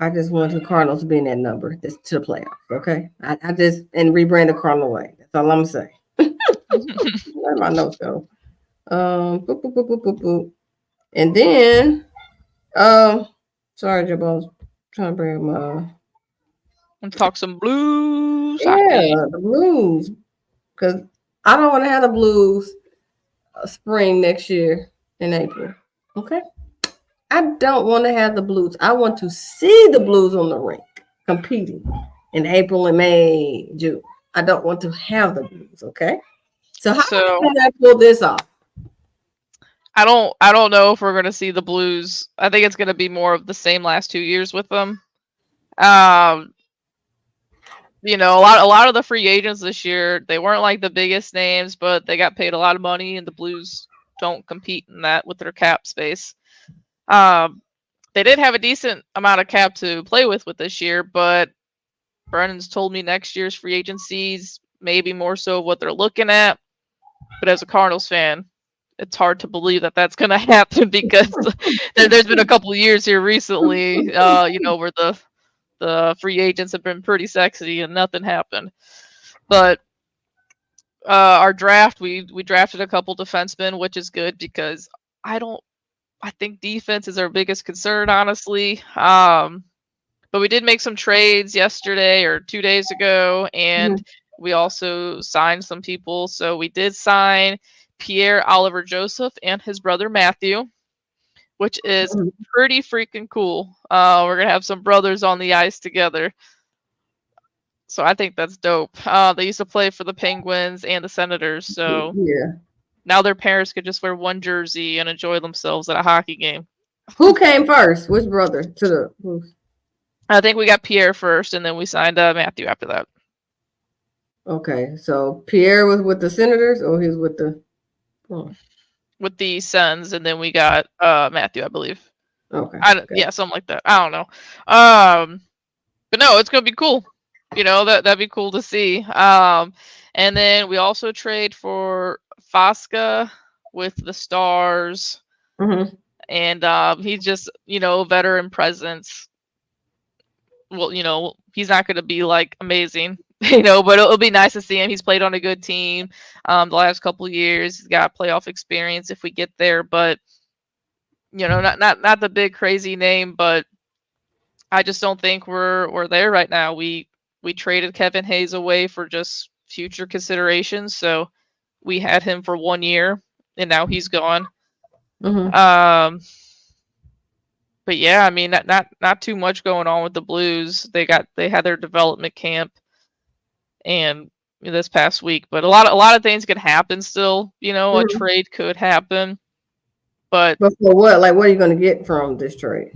I just want the Cardinals to be in that number to the playoffs. Okay, I just and rebrand the Cardinal way. That's all I'm saying. Where my notes go? Boop, boop, boop, boop, boop, boop. And then, sorry, Jabba, I was trying to bring my. And talk some Blues. Yeah, the Blues, because I don't want to have the Blues spring next year in April. Okay, I don't want to have the Blues. I want to see the Blues on the rink competing in April and May, June. I don't want to have the Blues. Okay, so how can I pull this off? I don't know if we're going to see the Blues. I think it's going to be more of the same last 2 years with them. You know, a lot of the free agents this year, they weren't like the biggest names, but they got paid a lot of money, and the Blues don't compete in that with their cap space. They did have a decent amount of cap to play with this year, but Brennan's told me next year's free agencies maybe more so what they're looking at. But as a Cardinals fan, it's hard to believe that that's going to happen, because there's been a couple of years here recently, you know, where the free agents have been pretty sexy and nothing happened. But our draft, we drafted a couple defensemen, which is good, because I think defense is our biggest concern, honestly. But we did make some trades yesterday or 2 days ago, and we also signed some people. So we did sign Pierre Oliver Joseph and his brother Matthew, which is pretty freaking cool. We're gonna have some brothers on the ice together, so I think that's dope. They used to play for the Penguins and the Senators, so now their parents could just wear one jersey and enjoy themselves at a hockey game. Who came first? Which brother to the? I think we got Pierre first, and then we signed Matthew after that. Okay, so Pierre was with the Senators, or he was with the? With the Sens, and then we got Matthew, I believe. Okay. Yeah, something like that. I don't know. But no, it's gonna be cool. You know, that'd be cool to see. And then we also trade for Fosca with the Stars, and he's just, you know, veteran presence. Well, you know, he's not gonna be like amazing, you know, but it'll be nice to see him. He's played on a good team the last couple of years. He's got playoff experience if we get there, but you know, not the big crazy name, but I just don't think we're there right now. We traded Kevin Hayes away for just future considerations, so we had him for 1 year, and now he's gone. But yeah, I mean, not too much going on with the Blues. They had their development camp, and this past week, but a lot of things could happen still. You know, a trade could happen, but for what? Like, what are you going to get from this trade?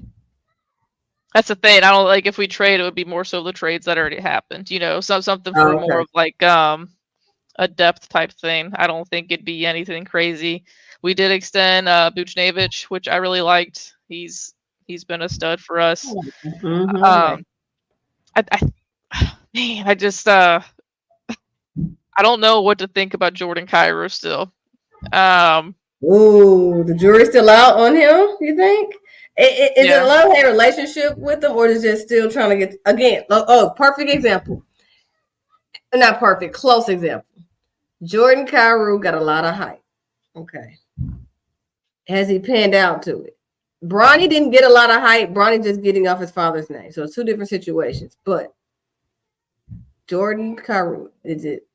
That's the thing. I don't like, if we trade, it would be more so the trades that already happened. You know, something for more of like a depth type thing. I don't think it'd be anything crazy. We did extend Buchnevich, which I really liked. He's been a stud for us. I just I don't know what to think about Jordan Kyrou still. Ooh, the jury's still out on him, you think? Is it a love-hate relationship with him, or is it just still trying to get, again, perfect example. Not perfect, close example. Jordan Kyrou got a lot of hype. Okay. Has he panned out to it? Bronny didn't get a lot of hype. Bronny just getting off his father's name. So it's two different situations. But Jordan Carew? Is it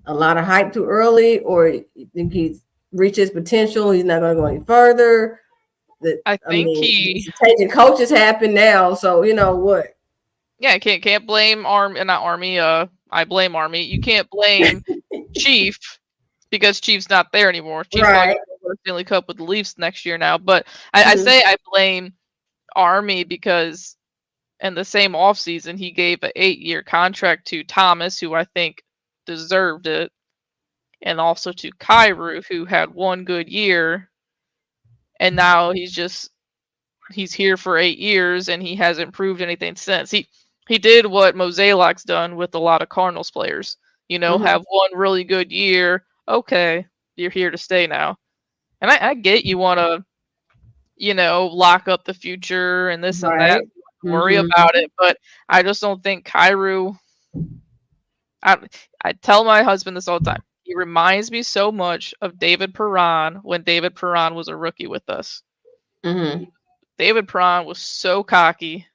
a lot of hype too early, or you think he's reached his potential? He's not going to go any further. I think he changing coaches happen now, so you know what? Yeah, can't blame not Army. I blame Army. You can't blame Chief because Chief's not there anymore. Chief's probably going to win the Stanley Cup with the Leafs next year now. But I say I blame Army because in the same offseason he gave an 8-year contract to Thomas, who I think deserved it, and also to Kyrou, who had one good year, and now he's here for 8 years and he hasn't proved anything since. He did what Mozeliak's done with a lot of Cardinals players. You know, have one really good year. Okay, you're here to stay now. And I get you want to, you know, lock up the future and this and that. Worry about it, but I just don't think Kyrou. I tell my husband this all the time. He reminds me so much of David Perron when David Perron was a rookie with us. David Perron was so cocky.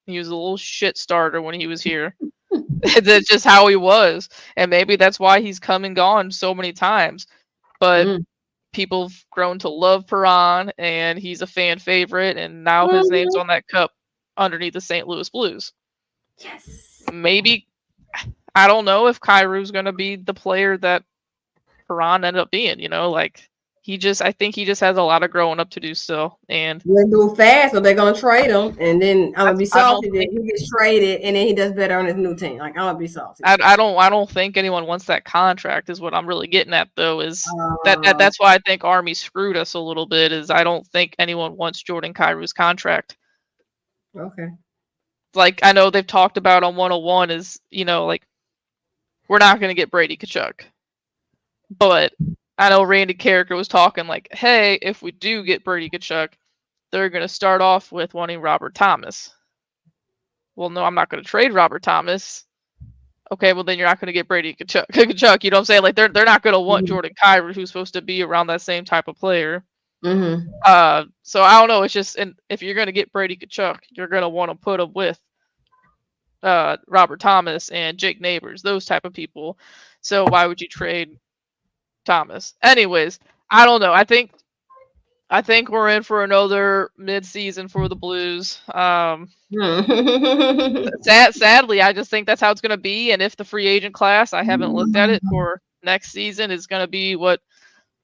He was a little shit starter when he was here. That's just how he was. And maybe that's why he's come and gone so many times. But people have grown to love Perron, and he's a fan favorite, and now his name's on that cup underneath the St. Louis Blues. Yes. Maybe, I don't know if Kyrou's going to be the player that Perron ended up being, you know, like I think he just has a lot of growing up to do still. And they're doing fast, so they're gonna trade him, and then I'm gonna be salty that he gets traded, and then he does better on his new team. Like, I'm gonna be salty. I don't think anyone wants that contract. Is what I'm really getting at, though. Is that's why I think Army screwed us a little bit. Is I don't think anyone wants Jordan Kyrou's contract. Okay. Like, I know they've talked about on 101 is, you know, like, we're not gonna get Brady Tkachuk, but I know Randy Carricker was talking like, hey, if we do get Brady Tkachuk, they're going to start off with wanting Robert Thomas. Well, no, I'm not going to trade Robert Thomas. Okay, well, then you're not going to get Brady Tkachuk. You know what I'm saying? Like, they're not going to want Jordan Kyrou, who's supposed to be around that same type of player. So I don't know. It's just, and if you're going to get Brady Tkachuk, you're going to want to put him with Robert Thomas and Jake Neighbors, those type of people. So why would you trade Thomas? Anyways, I don't know. I think we're in for another mid-season for the Blues. Sadly, I just think that's how it's going to be. And if the free agent class, I haven't looked at it, for next season is going to be what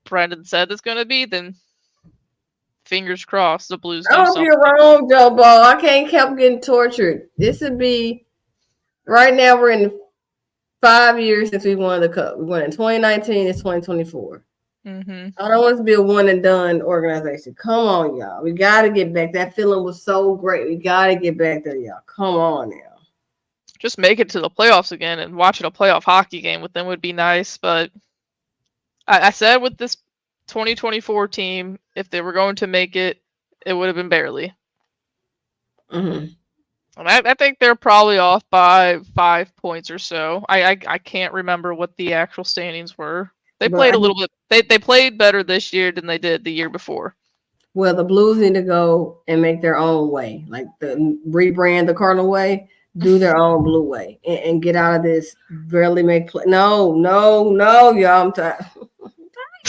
Brendan said it's going to be, then fingers crossed the Blues do something. You're wrong, Joe Ball. I can't keep getting tortured. This would be right now. We're in 5 years since we won the cup. We won in 2019. It's 2024. I don't want to be a one and done organization. Come on, y'all. We got to get back. That feeling was so great. We got to get back there, y'all. Come on now. Just make it to the playoffs again, and watching a playoff hockey game with them would be nice. But I said with this 2024 team, if they were going to make it, it would have been barely. And I think they're probably off by 5 points or so. I can't remember what the actual standings were. They played a little bit. They played better this year than they did the year before. Well, the Blues need to go and make their own way, like rebrand the Cardinal way, do their own blue way, and get out of this barely make play. No, y'all. I'm tired.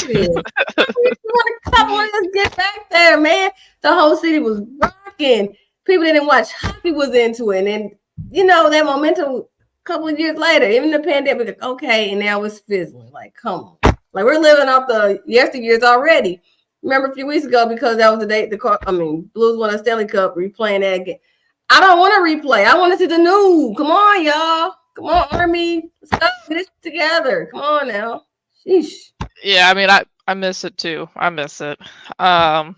We want to get back there, man. The whole city was rocking. People didn't watch hockey, was into it, and you know that momentum. A couple of years later, even the pandemic, okay, and now it's fizzling. Like, come on, like we're living off the yesteryears already. Remember a few weeks ago, because that was the date Blues won a Stanley Cup. Replaying that game. I don't want to replay. I want to see the new. Come on, y'all. Come on, Army. Let's go get it together. Come on now. Sheesh. Yeah, I mean, I miss it too. I miss it. And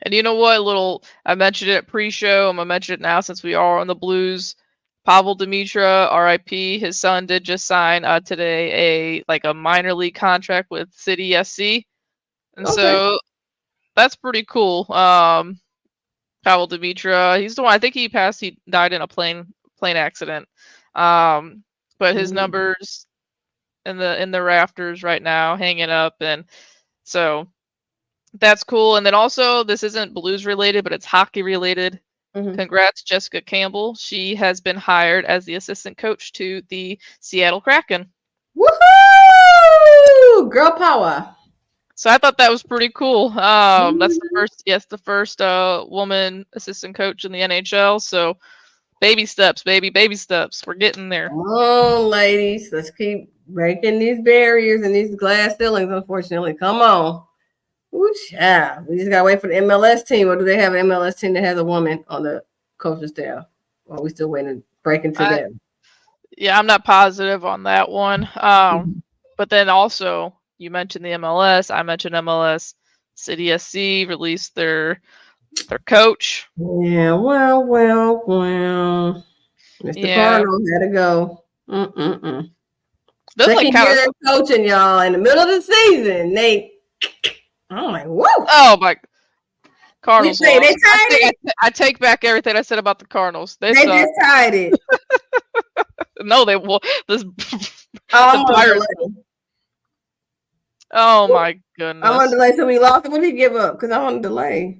you know what? I mentioned it pre-show. I'm gonna mention it now since we are on the Blues. Pavel Dimitra, RIP. His son did just sign today a minor league contract with City SC, and so that's pretty cool. Pavel Dimitra, he's the one. I think he died in a plane accident. But his numbers in the rafters right now, hanging up, and so that's cool. And then also, this isn't Blues related, but it's hockey related. Congrats, Jessica Campbell. She has been hired as the assistant coach to the Seattle Kraken. Woohoo! Girl power. So I thought that was pretty cool. That's the first woman assistant coach in the NHL. So baby steps, baby, baby steps. We're getting there. Come on, ladies. Let's keep breaking these barriers and these glass ceilings, unfortunately. Come on. Ooh, child. We just gotta wait for the MLS team, or do they have an MLS team that has a woman on the coaching staff? Or are we still waiting to break into that? Yeah, I'm not positive on that one. But then also, you mentioned the MLS. I mentioned MLS. City SC released their coach. Yeah, well. Mr. Cardinal had to go. That's like kind of coaching, y'all, in the middle of the season. I'm like, whoa. Oh my. Cardinals. I take back everything I said about the Cardinals. They just tied it. No, they will. This. Oh my goodness. I want to delay, so we lost. What did he give up? Because I want to delay.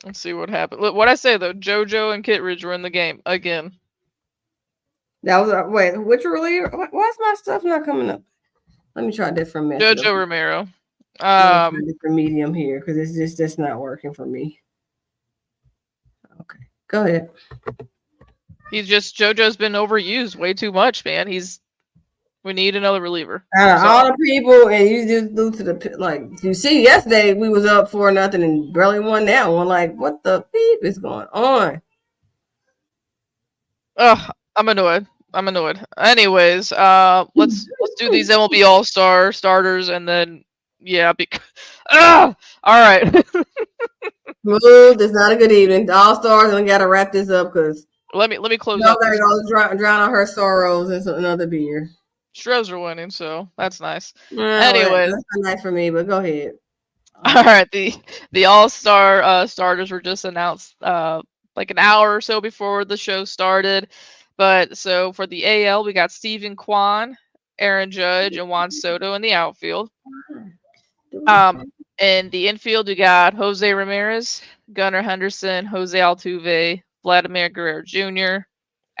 Let's see what happened. Look, what I say though, JoJo and Kittredge were in the game again. That was wait, which reliever? Why is my stuff not coming up? Let me try a different method. JoJo Romero. Different medium here because it's just not working for me. Okay, go ahead. JoJo's been overused way too much, man. We need another reliever. All the people, and you just do to the you see. Yesterday we was up 4-0 and barely won that one. Like, what the beep is going on? Oh, I'm annoyed. Anyways, let's do these MLB All-Star starters, and then all right. Smooth. It's not a good evening. The All-Stars, and we got to wrap this up because let me close up. Gotta go drown out her sorrows and another beer. Stros are winning, so that's nice. Anyways, that's not nice for me, but go ahead. All right, the All-Star starters were just announced like an hour or so before the show started. But so for the AL, we got Steven Kwan, Aaron Judge, and Juan Soto in the outfield. In the infield, we got Jose Ramirez, Gunnar Henderson, Jose Altuve, Vladimir Guerrero Jr.,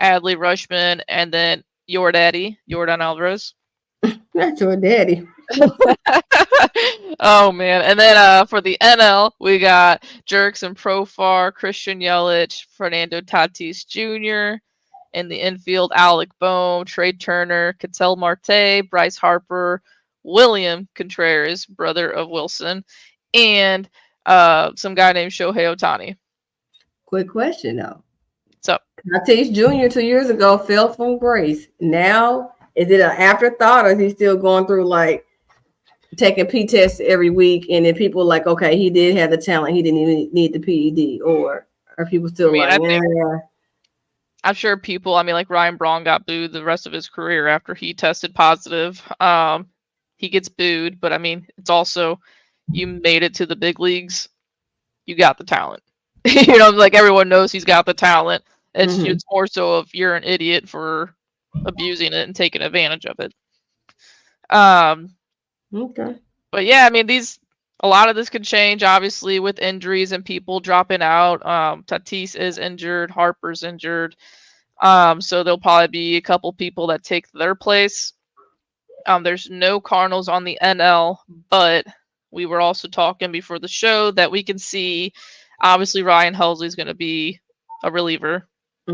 Adley Rutschman, and then your daddy, Yordan Alvarez. Not your daddy. Oh man! And then for the NL, we got Jerks and Profar, Christian Yelich, Fernando Tatis Jr. In the infield, Alec Bohm, Trey Turner, Ketel Marte, Bryce Harper, William Contreras, brother of Wilson, and some guy named Shohei Ohtani. Quick question though. What's up? Tatis Jr. 2 years ago fell from grace. Now, is it an afterthought, or is he still going through like taking P tests every week, and then people like, okay, he did have the talent, he didn't even need the PED, or are people still I'm sure people, like Ryan Braun got booed the rest of his career after he tested positive. He gets booed, but it's also, you made it to the big leagues, you got the talent. Like everyone knows he's got the talent. It's more so if you're an idiot for abusing it and taking advantage of it. Okay. But yeah, a lot of this could change, obviously, with injuries and people dropping out. Tatis is injured, Harper's injured. So there'll probably be a couple people that take their place. There's no Cardinals on the NL, but we were also talking before the show that we can see, obviously, Ryan Helsley's going to be a reliever.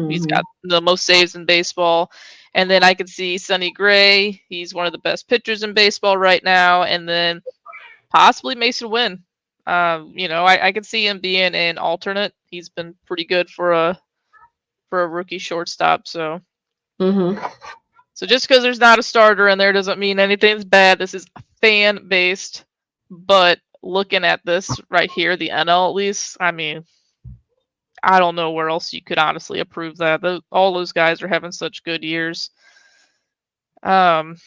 He's got the most saves in baseball. And then I could see Sonny Gray. He's one of the best pitchers in baseball right now. And then possibly Mason Wynn. I could see him being an alternate. He's been pretty good for a rookie shortstop. So, So just because there's not a starter in there doesn't mean anything's bad. This is fan based. But looking at this right here, the NL at least, I don't know where else you could honestly approve that. All those guys are having such good years. And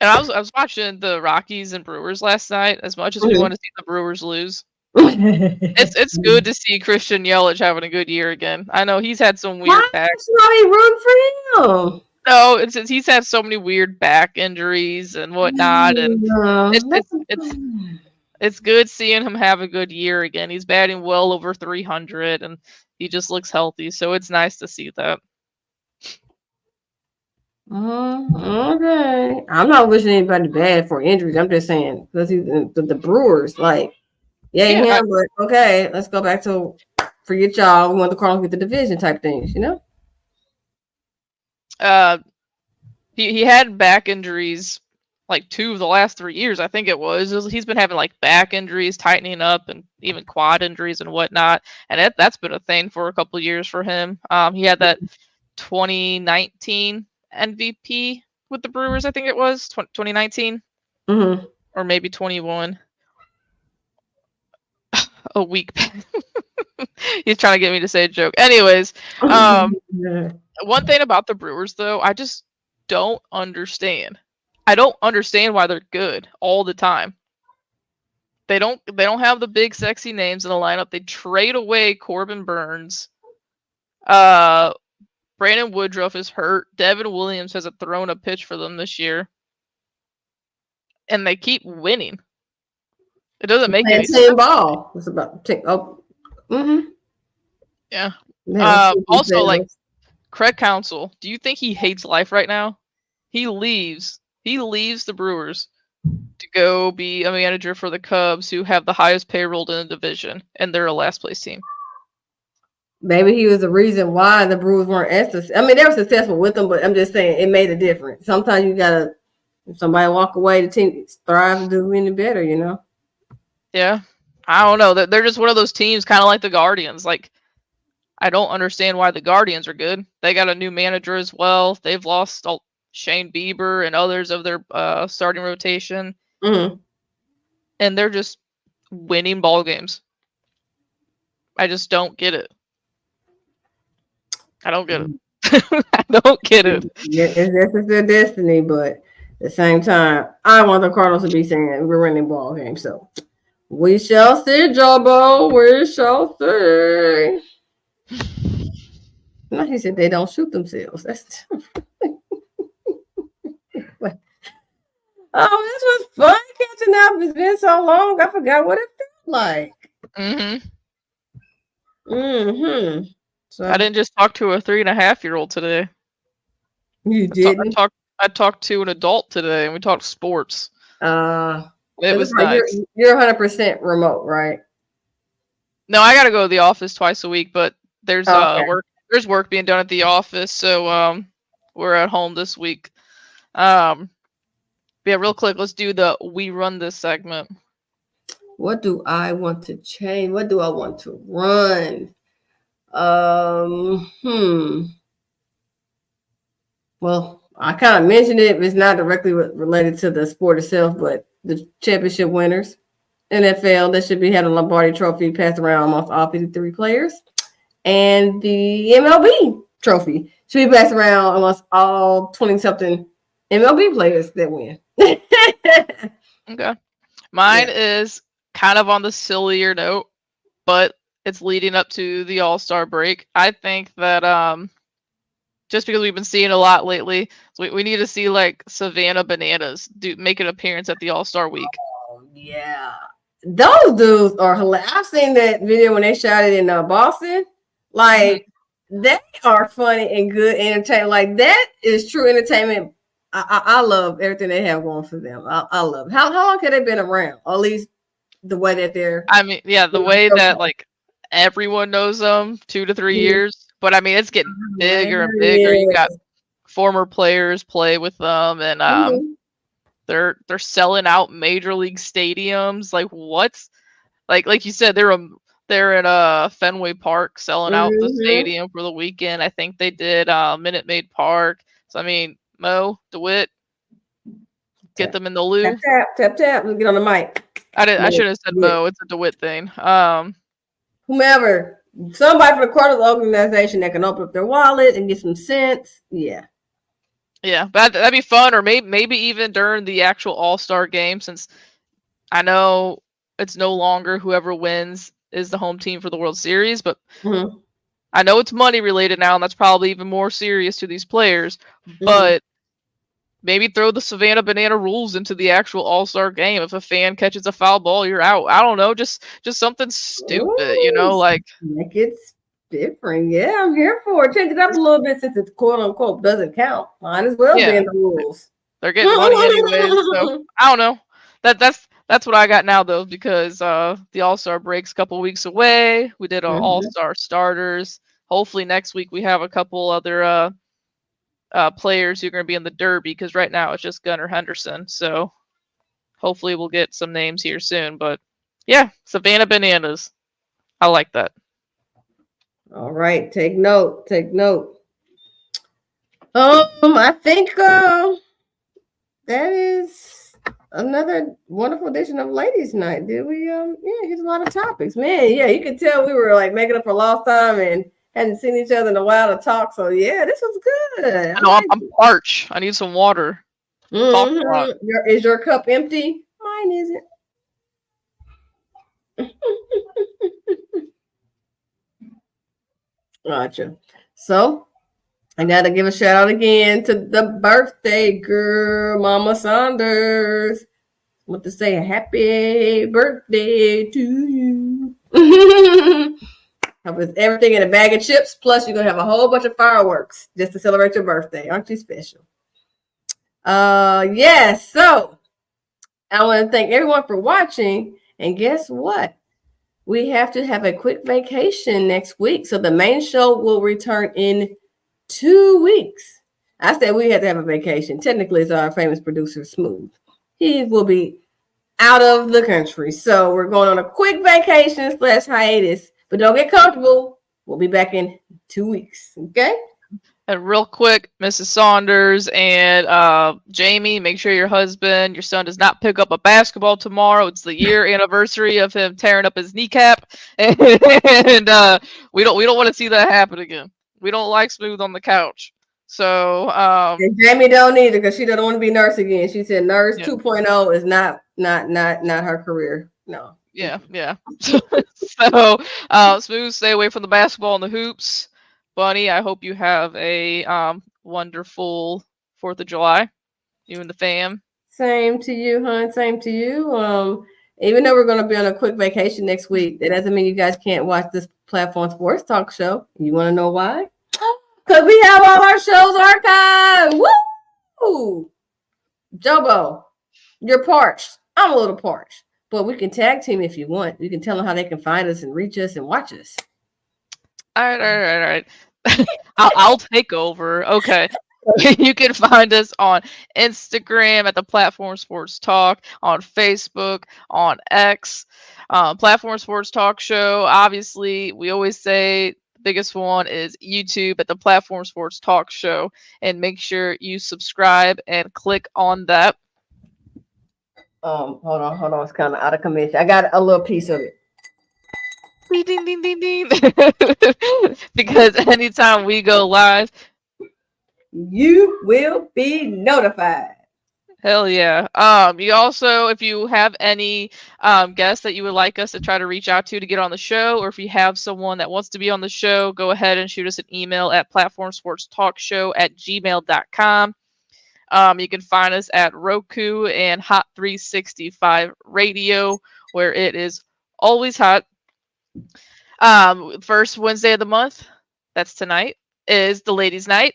I was watching the Rockies and Brewers last night. As much as we want to see the Brewers lose, it's good to see Christian Yelich having a good year again. I know he's had some weird back. Why root for him? No, it's he's had so many weird back injuries and whatnot, and it's good seeing him have a good year again. He's batting well over 300, and he just looks healthy. So it's nice to see that. Okay. I'm not wishing anybody bad for injuries. I'm just saying because he's the Brewers, like, Yeah, but okay, let's go back to forget y'all. We want the Cardinals to get the division type things, you know? he had back injuries like 2 of the last 3 years, I think it was. He's been having like back injuries, tightening up, and even quad injuries and whatnot. And that's been a thing for a couple of years for him. He had that 2019 MVP with the Brewers, I think it was 2019, or maybe 21. A week. He's trying to get me to say a joke. Anyways, one thing about the Brewers, though, I just don't understand. I don't understand why they're good all the time. They don't have the big sexy names in the lineup. They trade away Corbin Burns. Brandon Woodruff is hurt. Devin Williams hasn't thrown a pitch for them this year. And they keep winning. It doesn't make any sense. Ball. It's about to take Yeah. Also, like, Craig Counsell, do you think he hates life right now? He leaves the Brewers to go be a manager for the Cubs, who have the highest payroll in the division, and they're a last place team. Maybe he was the reason why the Brewers weren't as successful. I mean, they were successful with them, but I'm just saying it made a difference. Sometimes you gotta, if somebody walk away, the team thrive to do any better, you know? Yeah. I don't know. They're just one of those teams, kind of like the Guardians. Like, I don't understand why the Guardians are good. They got a new manager as well. They've lost Shane Bieber and others of their starting rotation. And they're just winning ball games. I just don't get it. I don't get it. I don't get it. It's their destiny, but at the same time, I want the Cardinals to be saying we're winning ball games. So we shall see, Jobbo. We shall see. No, he said they don't shoot themselves. That's oh, this was fun catching up. It's been so long. I forgot what it felt like. So I didn't just talk to a 3.5-year-old today. You didn't? I talked to an adult today, and we talked sports. It was nice. You're 100% remote, right? No, I gotta go to the office twice a week, but there's work. There's work being done at the office, so we're at home this week. Yeah, real quick, let's do the "We Run This" segment. What do I want to change? What do I want to run? Well, I kind of mentioned it. It's not directly related to the sport itself, but the championship winners, NFL, that should be having a Lombardi Trophy passed around amongst all 53 players, and the MLB Trophy should be passed around amongst all 20-something MLB players that win. Okay, mine is kind of on the sillier note, but it's leading up to the All-Star break. I think that just because we've been seeing a lot lately, so we need to see like Savannah Bananas make an appearance at the All-Star week. Oh yeah, those dudes are hilarious. I've seen that video when they shot it in Boston. Like they are funny and good entertainment. Like that is true entertainment. I love everything they have going for them. I love it. How long have they been around? Or at least the way that they're. I mean, yeah, the way that like everyone knows them, 2 to 3 years. But I mean, it's getting bigger and bigger. You got former players play with them, and they're selling out major league stadiums. Like what's like you said, they're in Fenway Park selling out the stadium for the weekend. I think they did Minute Maid Park. So I mean, Mo, DeWitt, get them in the loo. Tap. Let's get on the mic. I should have said Mo. It's a DeWitt thing. Whomever, somebody from the Cardinals organization that can open up their wallet and get some sense. Yeah, but that'd be fun. Or maybe even during the actual All-Star game, since I know it's no longer whoever wins is the home team for the World Series, but I know it's money related now, and that's probably even more serious to these players. But maybe throw the Savannah Banana rules into the actual All-Star game. If a fan catches a foul ball, you're out. I don't know, just something stupid, you know, like make it different. Yeah, I'm here for it. Change it up a little bit since it's quote unquote doesn't count. Might as well be in the rules. They're getting money anyway, so I don't know. That's what I got now though, because the All-Star break's a couple weeks away. We did our All-Star starters. Hopefully next week we have a couple other players who are going to be in the Derby, because right now it's just Gunnar Henderson. So hopefully we'll get some names here soon. But yeah, Savannah Bananas. I like that. All right, take note. Take note. I think that is another wonderful edition of Ladies' Night. Did we? Yeah, here's a lot of topics, man. Yeah, you could tell we were like making up for lost time and hadn't seen each other in a while to talk. So yeah, this was good. No, I'm parched. I need some water. Talk a lot. Is your cup empty? Mine isn't. Gotcha. So I gotta give a shout out again to the birthday girl, Mama Saunders. I want to say happy birthday to you. With everything in a bag of chips, plus you're gonna have a whole bunch of fireworks just to celebrate your birthday. Aren't you special? Yes. So I want to thank everyone for watching. And guess what? We have to have a quick vacation next week. So the main show will return in 2 weeks. I said we had to have a vacation. Technically, it's our famous producer, Smoooth. He will be out of the country. So we're going on a quick vacation / hiatus. But don't get comfortable. We'll be back in 2 weeks. Okay? And real quick, Mrs. Saunders and Jamie, make sure your son does not pick up a basketball tomorrow. It's the year anniversary of him tearing up his kneecap, and we don't want to see that happen again. We don't like Smoooth on the couch. So and Jamie don't either, because she doesn't want to be nurse again. She said nurse 2.0 is not her career. No. Yeah. So Smoooth, stay away from the basketball and the hoops. Bunny, I hope you have a wonderful 4th of July. You and the fam. Same to you, hon. Same to you. Even though we're going to be on a quick vacation next week, that doesn't mean you guys can't watch this Platform Sports Talk show. You want to know why? Because we have all our shows archived. Woo! Jobo, you're parched. I'm a little parched. But we can tag team if you want. You can tell them how they can find us and reach us and watch us. All right. I'll take over. Okay. You can find us on Instagram at the Platform Sports Talk, on Facebook, on X, Platform Sports Talk Show. Obviously, we always say the biggest one is YouTube at the Platform Sports Talk Show, and make sure you subscribe and click on that. Hold on. It's kind of out of commission. I got a little piece of it. Ding, ding, ding, ding. Because anytime we go live, you will be notified. Hell yeah. You also, if you have any guests that you would like us to try to reach out to get on the show, or if you have someone that wants to be on the show, go ahead and shoot us an email at platformsportstalkshow@gmail.com. You can find us at Roku and Hot 365 Radio, where it is always hot. First Wednesday of the month, that's tonight, is the Ladies' Night.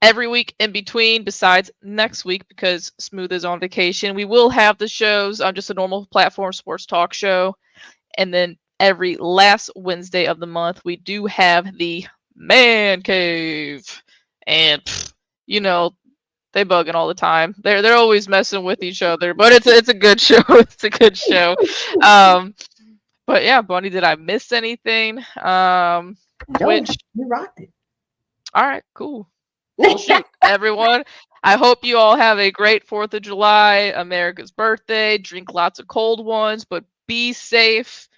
Every week in between, besides next week, because Smoooth is on vacation, we will have the shows on just a normal Platform Sports Talk Show. And then every last Wednesday of the month, we do have the Man Cave. And, they bugging all the time. They're always messing with each other, but it's a good show. It's a good show. But yeah, Bunny, did I miss anything? No, you rocked it. All right, cool. Well, shoot, everyone. I hope you all have a great 4th of July, America's birthday. Drink lots of cold ones, but be safe.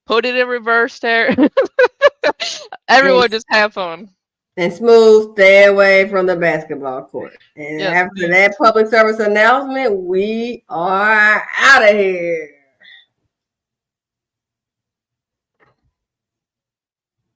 Put it in reverse there. Everyone just have fun. And Smoooth, stay away from the basketball court. And after that public service announcement, we are out of here.